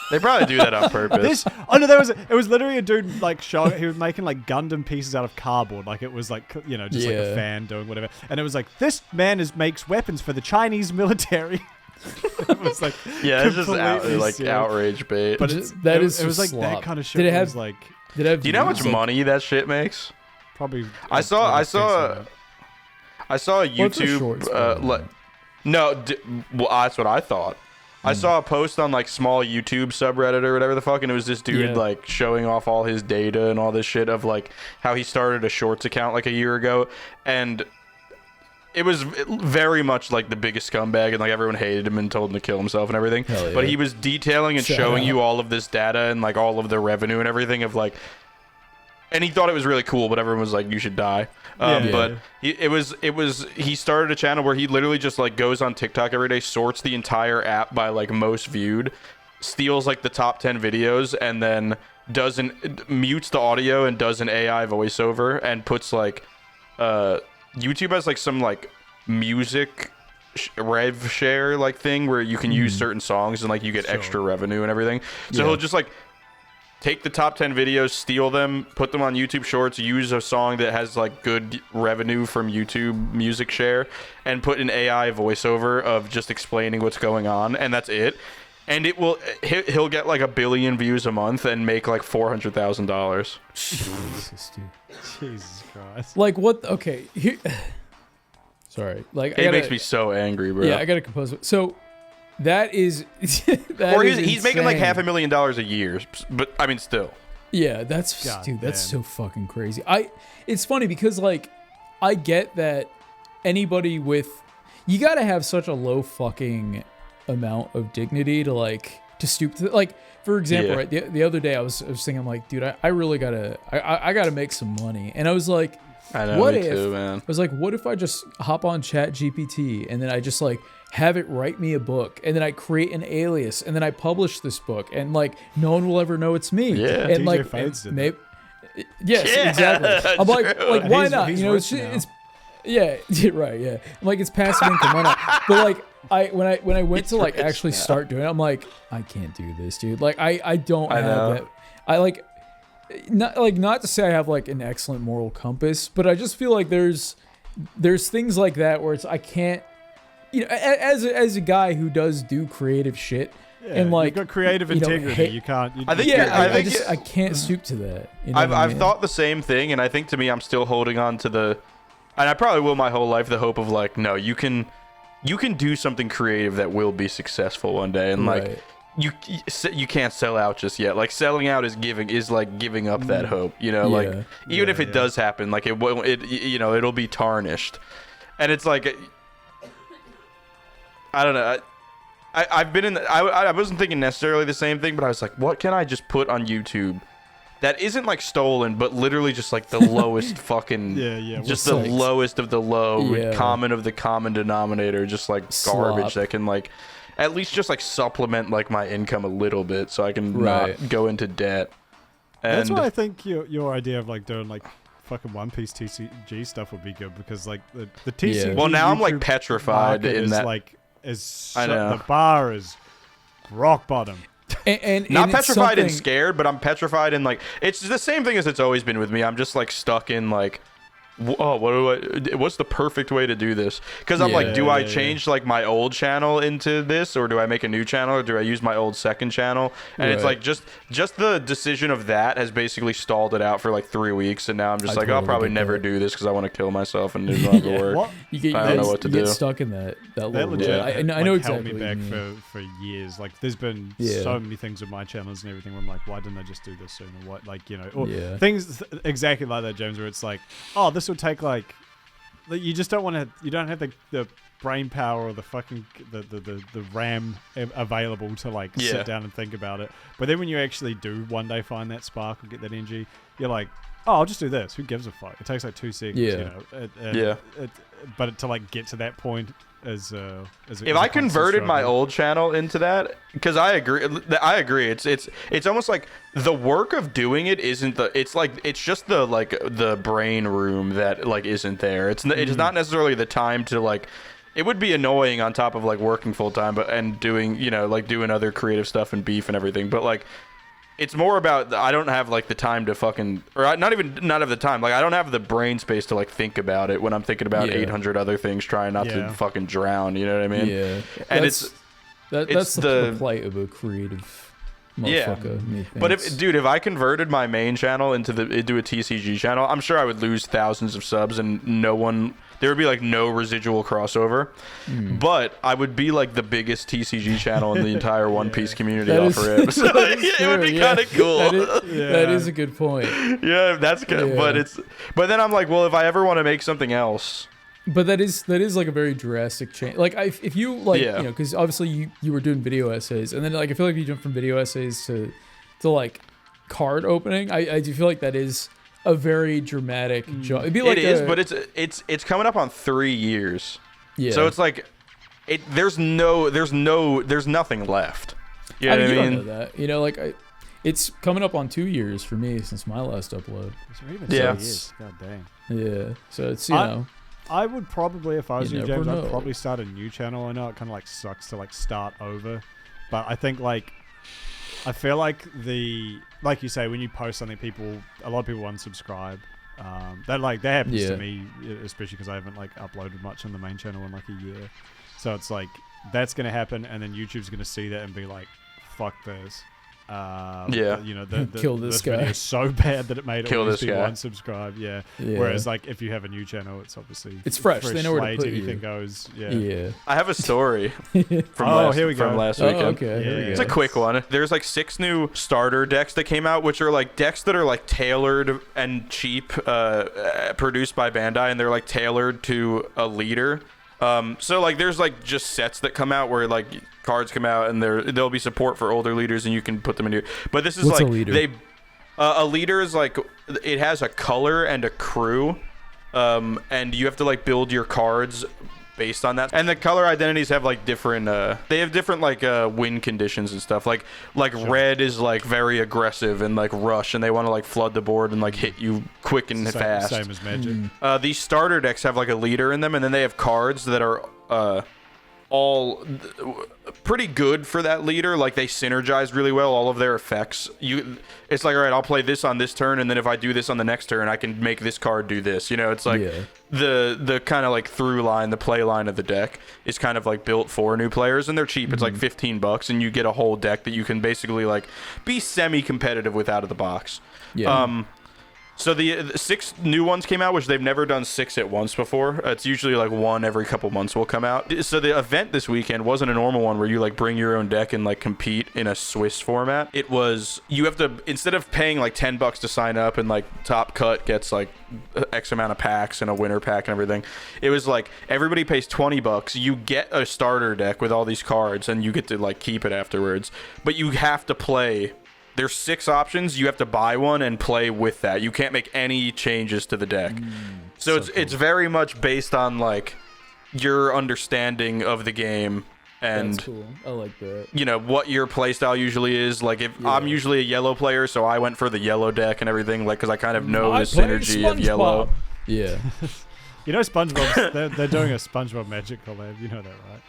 They probably do that on purpose. It was literally a dude like showing he was making like Gundam pieces out of cardboard, like it was like just like a fan doing whatever, and it was like this man makes weapons for the Chinese military. It was like it's just outrage bait. But it was like slop. that kind of shit. Did it have like? Did it have? Do you know how much money that shit makes? Probably. I saw a YouTube. That's what I thought. I saw a post on like small YouTube subreddit or whatever the fuck, and it was this dude like showing off all his data and all this shit of like how he started a shorts account like a year ago, and it was very much like the biggest scumbag, and like everyone hated him and told him to kill himself and everything. But he was detailing and showing you all of this data and like all of the revenue and everything of like. And he thought it was really cool, but everyone was like, "You should die." But he started a channel where he literally just like goes on TikTok every day, sorts the entire app by like most viewed, steals like the top 10 videos, and then mutes the audio and does an AI voiceover and puts like YouTube has like some like music rev share like thing where you can use certain songs and like you get extra revenue and everything. So he'll just like take the top 10 videos, steal them, put them on YouTube Shorts, use a song that has like good revenue from YouTube music share, and put an AI voiceover of just explaining what's going on, and that's it. and he'll get like 1 billion views a month and make like $400,000. Jesus, dude. Jesus Christ. Like what? Okay. Here, sorry. Like It makes me so angry, bro. Yeah, I gotta compose it. So that is. that Or is he's making like insane. $500,000 a year, but I mean, still. Yeah, that's God dude. That's damn. so fucking crazy. It's funny because like, I get that anybody with, you gotta have such a low fucking amount of dignity to like to stoop to, like, for example, Yeah. right, the other day I was thinking like, dude, I really gotta I gotta make some money, and I was like, I know, what me if too, man. I was like, what if I just hop on Chat GPT and then I just like have it write me a book, and then I create an alias, and then I publish this book, and like no one will ever know it's me. Yeah. And DJ like Fades did maybe, yes, Yeah, exactly. I'm like true. why He's- not? he's You know, rich now. it's yeah, right, yeah. I'm like, it's passive income, why not? But like when I went It's to like rich actually now. start doing it, I'm like, I can't do this, dude. Like I don't I have know. that. I like not to say I have like an excellent moral compass, but I just feel like there's things like that where it's I can't, you know, as a guy who does do creative shit, Yeah, and like you've got creative you know, integrity. hey- You can't. I think yeah, you're- I think just I can't stoop to that. You know I've what I I've mean? thought the same thing, and I think to me, I'm still holding on to the, and I probably will my whole life, the hope of like, no, you can do something creative that will be successful one day, and like Right. you can't sell out just yet. Like selling out is giving up that hope. You know, like Yeah. even if it does happen, like it won't. You know, it'll be tarnished, and it's like, I don't know. I've been in. I wasn't thinking necessarily the same thing, but I was like, what can I just put on YouTube that isn't like stolen, but literally just like the lowest fucking, Yeah. just What's the like- lowest of the low, Yeah. common of the common denominator, just like garbage Slop. that can like at least just like supplement like my income a little bit, so I can Right. not go into debt. And That's why I think your idea of like doing like fucking One Piece TCG stuff would be good, because like the TCG. Well, now I'm like YouTube petrified market in is that. like is I know. the bar is rock bottom. And Not it's petrified and something- scared, but I'm petrified and like it's the same thing as it's always been with me. I'm just like stuck in like, what's the perfect way to do this? Because I'm like, do I Yeah. change like my old channel into this, or do I make a new channel, or do I use my old second channel? And it's Right. like just the decision of that has basically stalled it out for like 3 weeks, and now I'm just I like, I'll totally probably get never that. do this because I want to kill myself and it'll never Yeah. work. What? You get, I don't know what to you get do. stuck in that That little legit, Yeah. I know like, exactly held me what back you mean. for years. Like, there's been Yeah. so many things with my channels and everything where I'm like, why didn't I just do this sooner? What, like, you know, or Yeah. things exactly like that, James, where it's like, oh, this would take like you just don't want to. You don't have the brain power or the fucking the RAM available to like Yeah. sit down and think about it. But then when you actually do one day find that spark or get that energy, you're like, oh, I'll just do this. Who gives a fuck? It takes like 2 seconds. Yeah. You know. Yeah. But to like get to that point is If I converted my old channel into that, because I agree. It's almost like the work of doing it isn't it's just the brain room that like isn't there. It's not necessarily the time to like. It would be annoying on top of like working full time, and doing doing other creative stuff and beef and everything. But like, it's more about I don't have like the time to fucking, or not have the time. Like I don't have the brain space to like think about it when I'm thinking about Yeah. 800 other things, trying not Yeah. to fucking drown. You know what I mean? Yeah. And that's it's the the- plight of a creative Yeah. motherfucker. But if I converted my main channel into a TCG channel, I'm sure I would lose thousands of subs and there would be like no residual crossover. Hmm. But I would be like the biggest TCG channel in the entire One Piece community That off is- rip. So that is it would true, be yeah. kind of cool. That is a good point. Yeah, that's good. Yeah. But then I'm like, well, if I ever want to make something else, But that is like a very drastic change. Like if you like Yeah. because obviously you were doing video essays, and then like I feel like if you jump from video essays to like card opening, I do feel like that is a very dramatic jump. It'd be like it is. But it's coming up on 3 years. yeah. So it's like, there's nothing left. You know what I you don't mean? know that. You know, like it's coming up on 2 years for me since my last upload. Yeah. God dang. Yeah. So it's I would probably, if I was You you, never James, know. I'd probably start a new channel. I know it kind of like sucks to like start over, but I think like I feel like like you say, when you post something, a lot of people unsubscribe. That happens Yeah. to me, especially because I haven't like uploaded much on the main channel in like a year. So it's like that's gonna happen, and then YouTube's gonna see that and be like, fuck this. Yeah. You know, Kill this video guy. is so bad that it made Kill all these this people guy. unsubscribe. Yeah. Yeah. Whereas, like, if you have a new channel, it's obviously It's fresh. They know where to slate, put anything you. goes. Yeah. Yeah. I have a story Here we from go. last Oh, weekend. okay. Here we Yeah. go. It's a quick one. There's like 6 new starter decks that came out, which are like decks that are like tailored and cheap, produced by Bandai, and they're like tailored to a leader. So like there's like just sets that come out where like cards come out and there'll be support for older leaders and you can put them in your. But this is What's like a leader? a leader is like it has a color and a crew, and you have to like build your cards based on that. And the color identities have like different they have different like win conditions and stuff. Like red is like very aggressive and like rush, and they want to like flood the board and like hit you quick and fast. Same as Magic. These starter decks have like a leader in them, and then they have cards that are all pretty good for that leader. Like they synergize really well, all of their effects. It's like, all right, I'll play this on this turn, and then if I do this on the next turn, I can make this card do this. You know, it's like the kind of like through line, the play line of the deck is kind of like built for new players, and they're cheap. It's like $15, and you get a whole deck that you can basically like be semi-competitive with out of the box. Yeah. So the 6 new ones came out, which they've never done 6 at once before. It's usually like 1 every couple months will come out. So the event this weekend wasn't a normal one where you like bring your own deck and like compete in a Swiss format. It was, you have to, instead of paying like $10 to sign up and like Top Cut gets like X amount of packs and a winner pack and everything, it was like everybody pays $20. You get a starter deck with all these cards and you get to like keep it afterwards. But you have to play. There's 6 options. You have to buy one and play with that. You can't make any changes to the deck. So it's very much based on like your understanding of the game and That's cool. I like that. you know what your playstyle usually is. Like if I'm usually a yellow player, so I went for the yellow deck and everything, like because I kind of know the synergy of yellow. Yeah. You know, SpongeBob. they're doing a SpongeBob Magic collab. You know that, right?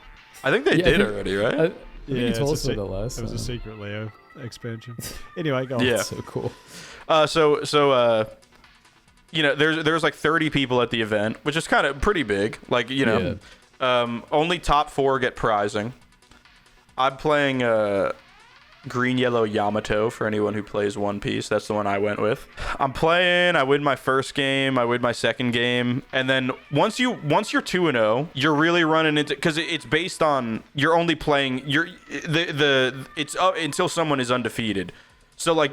I think they Yeah, I did think- already, right? I think you told us it's a about that last It was a time. secret Leo expansion. Anyway, go on. Yeah. So cool. You know, there's like 30 people at the event, which is kind of pretty big. Like, you know, only top 4 get prizing. I'm playing green yellow Yamato for anyone who plays One Piece. That's the one I went with. I'm playing. I win my first game. I win my second game, and then once you're 2-0, you're really running into, because it's based on you're only playing it's up until someone is undefeated. So like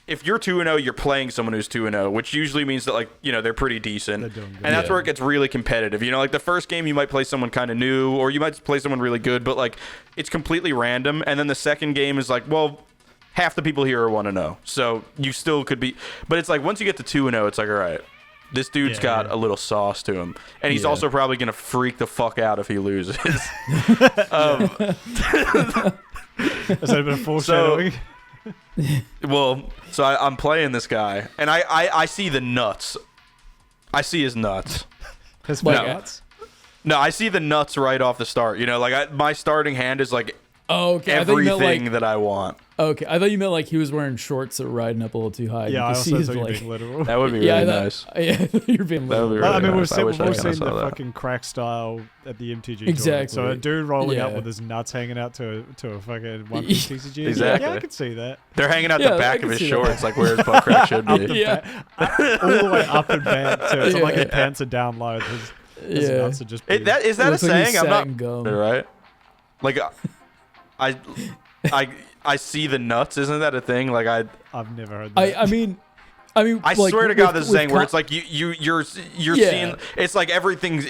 if you're 2-0, you're playing someone who's 2-0, which usually means that like you know they're pretty decent, They're doing good. and that's where it gets really competitive. You know, like the first game you might play someone kind of new, or you might play someone really good, but like it's completely random. And then the second game is like, well, half the people here are 1-0, so you still could be. But it's like once you get to 2-0, it's like, all right, this dude's got a little sauce to him, and he's also probably gonna freak the fuck out if he loses. Is that a bit of foreshadowing? Well, so I'm playing this guy, and I see the nuts. I see his nuts. His Like, nuts? No, I see the nuts right off the start. You know, like my starting hand is like Oh, okay. I thought you meant everything like, that I want. okay. I thought you meant like he was wearing shorts that were riding up a little too high. Yeah, I You could see also his, thought you were like, being literal. That would be really yeah, nice. Yeah, you're being That would be literal. really I mean, nice. I wish I we've kinda seen the saw that. fucking crack style at the MTG tournament. Exactly. So a dude rolling up Yeah. with his nuts hanging out to a fucking One Piece TCG. Exactly. Yeah, I can see that. They're hanging out Yeah, the I back of can his see that. shorts, like where his butt crack should be. Yeah. All the way up and back to it. So like Yeah. his pants are down low. His Yeah. nuts are just Is that Looks a like he's saying? I'm not satin gum. right. Like, I see the nuts. Isn't that a thing? Like I've never heard that. I mean, I like, swear to God, with- this is with saying where con- it's like you're Yeah. seeing. It's like everything's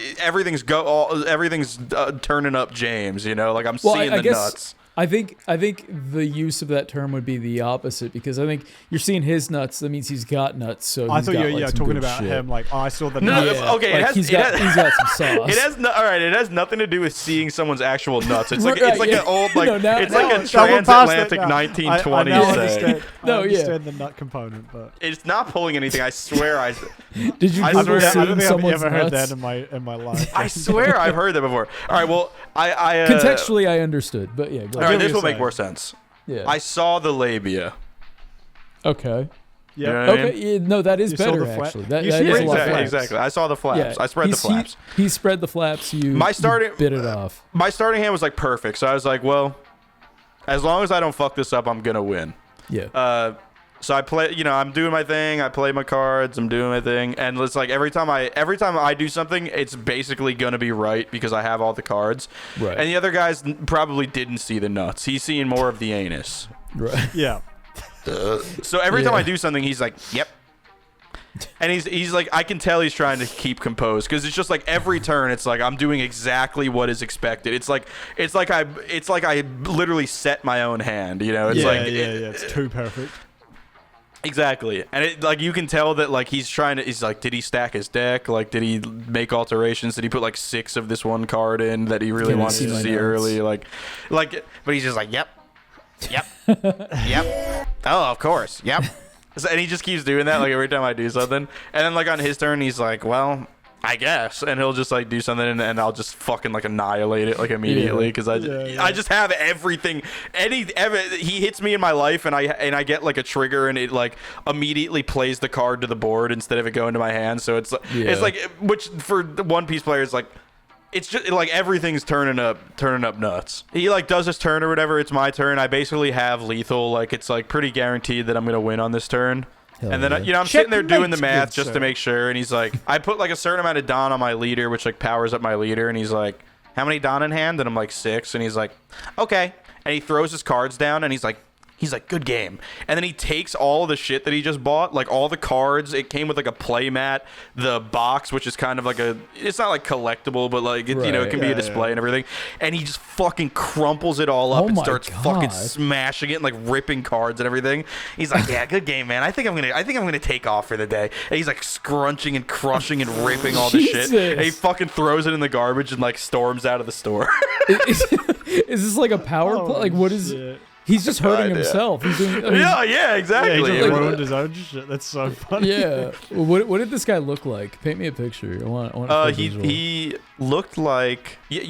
turning up James. You know, like I'm Well, seeing I the guess nuts. I think the use of that term would be the opposite, because I think you're seeing his nuts. That means he's got nuts. So I he's thought got, you were like, some talking good about shit. him. Like, oh, I saw the No, nuts. no, okay, it like, has- he's it got has- some sauce. It has all right. It has nothing to do with seeing someone's actual nuts. It's like Right, it's like yeah. an old like No, now- it's like now- a now we're past that transatlantic now. 1920s I now thing. understand. No, I yeah. understand the nut component, but It's not pulling anything. I swear. Did you I Google swear- I I seeing don't think I've someone's ever heard nuts? that in my life. I swear I've heard that before. All right. Well, I Contextually, I understood, but yeah, go All ahead. right. what This you're will make saying. more sense. Yeah. I saw the labia. Okay. Yeah. You know what I mean? Okay. Yeah, no, that is You saw better the fla- actually. That You that see is it? a lot Exactly. of Exactly. flaps. I saw the flaps. Yeah, I spread the flaps. He spread the flaps. You My starting- bit it off. My starting hand was like perfect, so I was like, well, as long as I don't fuck this up, I'm gonna win. Yeah. So I play, I'm doing my thing. I play my cards. I'm doing my thing, and it's like every time I do something, it's basically gonna be right because I have all the cards. Right. And the other guys probably didn't see the nuts. He's seeing more of the anus. Right. Yeah. So every time I do something, he's like, "Yep." And he's like, I can tell he's trying to keep composed because it's just like every turn, it's like I'm doing exactly what is expected. It's like I literally set my own hand. It's it's too perfect. Exactly. And it like you can tell that like he's like, did he stack his deck? Like, did he make alterations? Did he put like 6 of this one card in that he really wants to see early? Like but he's just like, yep. Oh, of course. Yep. And he just keeps doing that like every time I do something. And then like on his turn, he's like, well, I guess, and he'll just like do something, and I'll just fucking like annihilate it like immediately because I just have everything. He hits me in my life, and I get like a trigger, and it like immediately plays the card to the board instead of it going to my hand. So it's like which for the One Piece players like. It's just like everything's turning up nuts. He like does his turn or whatever. It's my turn. I basically have lethal. Like it's like pretty guaranteed that I'm gonna win on this turn. Hell and then I'm sitting there doing the math just to make sure. And he's like, I put like a certain amount of Don on my leader, which like powers up my leader. And he's like, how many Don in hand? And I'm like 6. And he's like, okay. And he throws his cards down, and he's like, good game. And then he takes all of the shit that he just bought, like all the cards. It came with like a play mat, the box, which is kind of like it's not like collectible, but like, it can be a display and everything. And he just fucking crumples it all up and starts fucking smashing it and like ripping cards and everything. He's like, yeah, good game, man. I think I'm gonna take off for the day. And he's like scrunching and crushing and ripping all the shit. And he fucking throws it in the garbage and like storms out of the store. Is this like a power play? Like, what is... He's just hurting himself. He's doing, yeah, exactly. Yeah, he just ruined his own shit. That's so funny. Yeah. What did this guy look like? Paint me a picture. I want he looked like the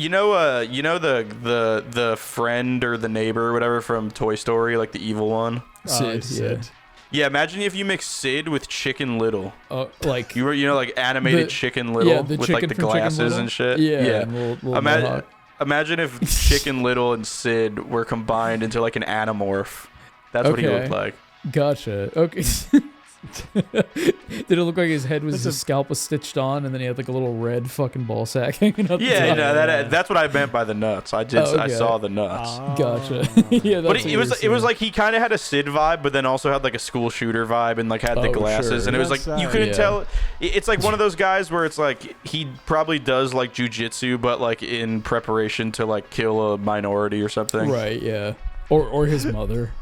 friend or the neighbor or whatever from Toy Story, like the evil one. Sid. Yeah, imagine if you mix Sid with Chicken Little. Like like animated Chicken Little with like the glasses and shit. Yeah. Imagine if Chicken Little and Sid were combined into like an Animorph. That's what he looked like. Gotcha. Okay. Did it look like his head was his scalp was stitched on, and then he had like a little red fucking ball sack hanging up? That's what I meant by the nuts. I saw the nuts. Gotcha. Yeah, but it was like he kind of had a Sid vibe, but then also had like a school shooter vibe, and like had the glasses, and it was like you couldn't tell. It's like one of those guys where it's like he probably does like jujitsu, but like in preparation to like kill a minority or something. Right. Yeah. Or his mother.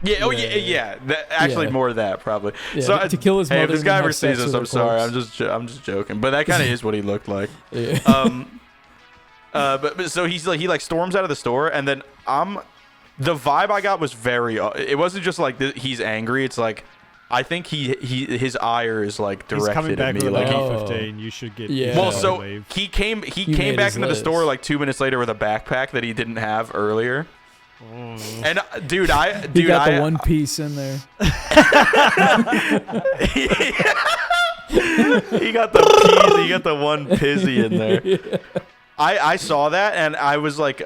Yeah. Actually, more of that probably. Yeah, so to kill his mother. If this guy ever sees this, I'm sorry. I'm just joking. But that kind of is what he looked like. Yeah. But so he like storms out of the store, and then the vibe I got was very. It wasn't just like he's angry. It's like I think his ire is like directed he's coming back at me. With Like E15, you should get. Yeah. Well, so leave. he came back into the store like 2 minutes later with a backpack that he didn't have earlier. And he got the One Piece in there. He got the one pizzy in there. Yeah. I saw that, and I was like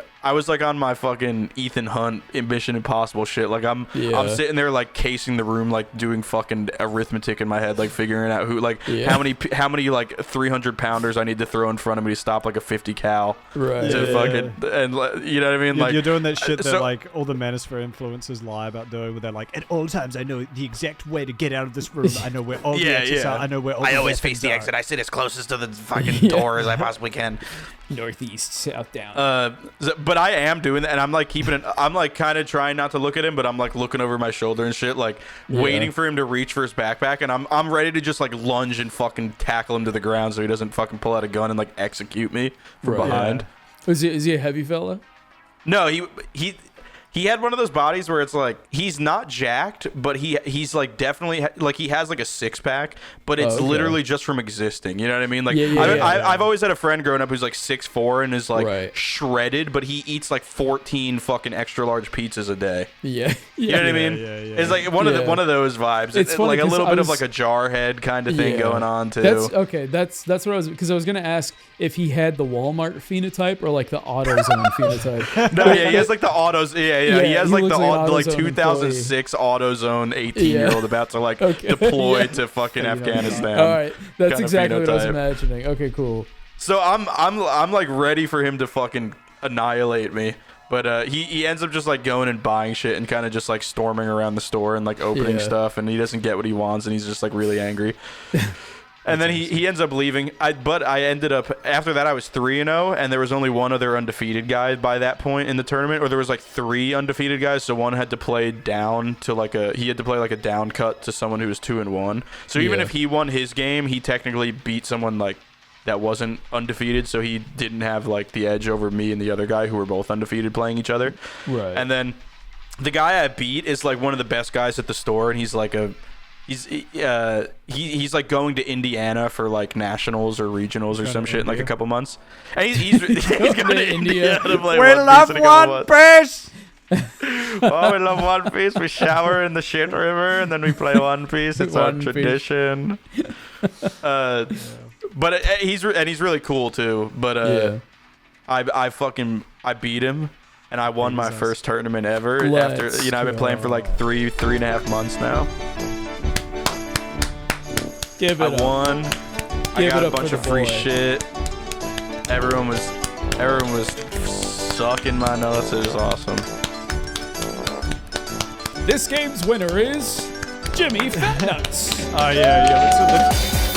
on my fucking Ethan Hunt Mission Impossible shit. Like I'm sitting there like casing the room, like doing fucking arithmetic in my head, like figuring out who how many like 300 pounders I need to throw in front of me to stop like a 50 cal. Right. To fucking and you know what I mean? You're doing that shit that like all the Manosphere influencers lie about doing, where they're like, at all times I know the exact way to get out of this room. I know where all the exits are. I know where all the always face the exit. I sit as closest to the fucking door as I possibly can. Northeast, south, down. But I am doing that, and I'm like keeping it. I'm like kind of trying not to look at him, but I'm like looking over my shoulder and shit, like waiting for him to reach for his backpack, and I'm ready to just like lunge and fucking tackle him to the ground so he doesn't fucking pull out a gun and like execute me from behind. Yeah. Is he a heavy fella? No, he had one of those bodies where it's like he's not jacked, but he's like definitely like he has like a 6-pack, but it's literally just from existing. You know what I mean? Like I've always had a friend growing up who's like 6'4" and is like shredded, but he eats like 14 fucking extra large pizzas a day. Yeah. You know what I mean? It's like one of those vibes. It's like a little bit of like a jarhead kind of thing going on too. That's what I was, because I was gonna ask if he had the Walmart phenotype or like the AutoZone phenotype. No, he has like the autos. Yeah, Yeah. He has like looks the like an like AutoZone 2006 AutoZone 18-year-old about to like deploy to fucking Afghanistan. All right, that's kinda exactly what I was phenotype. imagining. Okay, cool. So I'm like ready for him to fucking annihilate me. But he ends up just like going and buying shit and kind of just like storming around the store and like opening stuff, and he doesn't get what he wants and he's just like really angry. And then he ends up leaving. But I ended up after that I was 3-0, and there was only one other undefeated guy by that point in the tournament, or there was like 3 undefeated guys. So one had to play down to like he had to play like a down cut to someone who was 2-1. So even if he won his game, he technically beat someone like that wasn't undefeated, so he didn't have like the edge over me and the other guy who were both undefeated playing each other. Right. And then the guy I beat is like one of the best guys at the store, and he's like he's like going to Indiana for like nationals or regionals or some shit in like a couple months. And he's going to India to play We love One Piece. Oh, we love One Piece. We shower in the shit river and then we play One Piece. It's our One Piece. tradition. But he's really cool too. But I beat him, and I won my first tournament ever. After I've been playing for like 3.5 months now. Give it I up. won. I Give got it a up bunch for of the free boy. shit. Everyone was sucking my nuts. It was awesome. This game's winner is Jimmy Fatnuts. Oh yeah.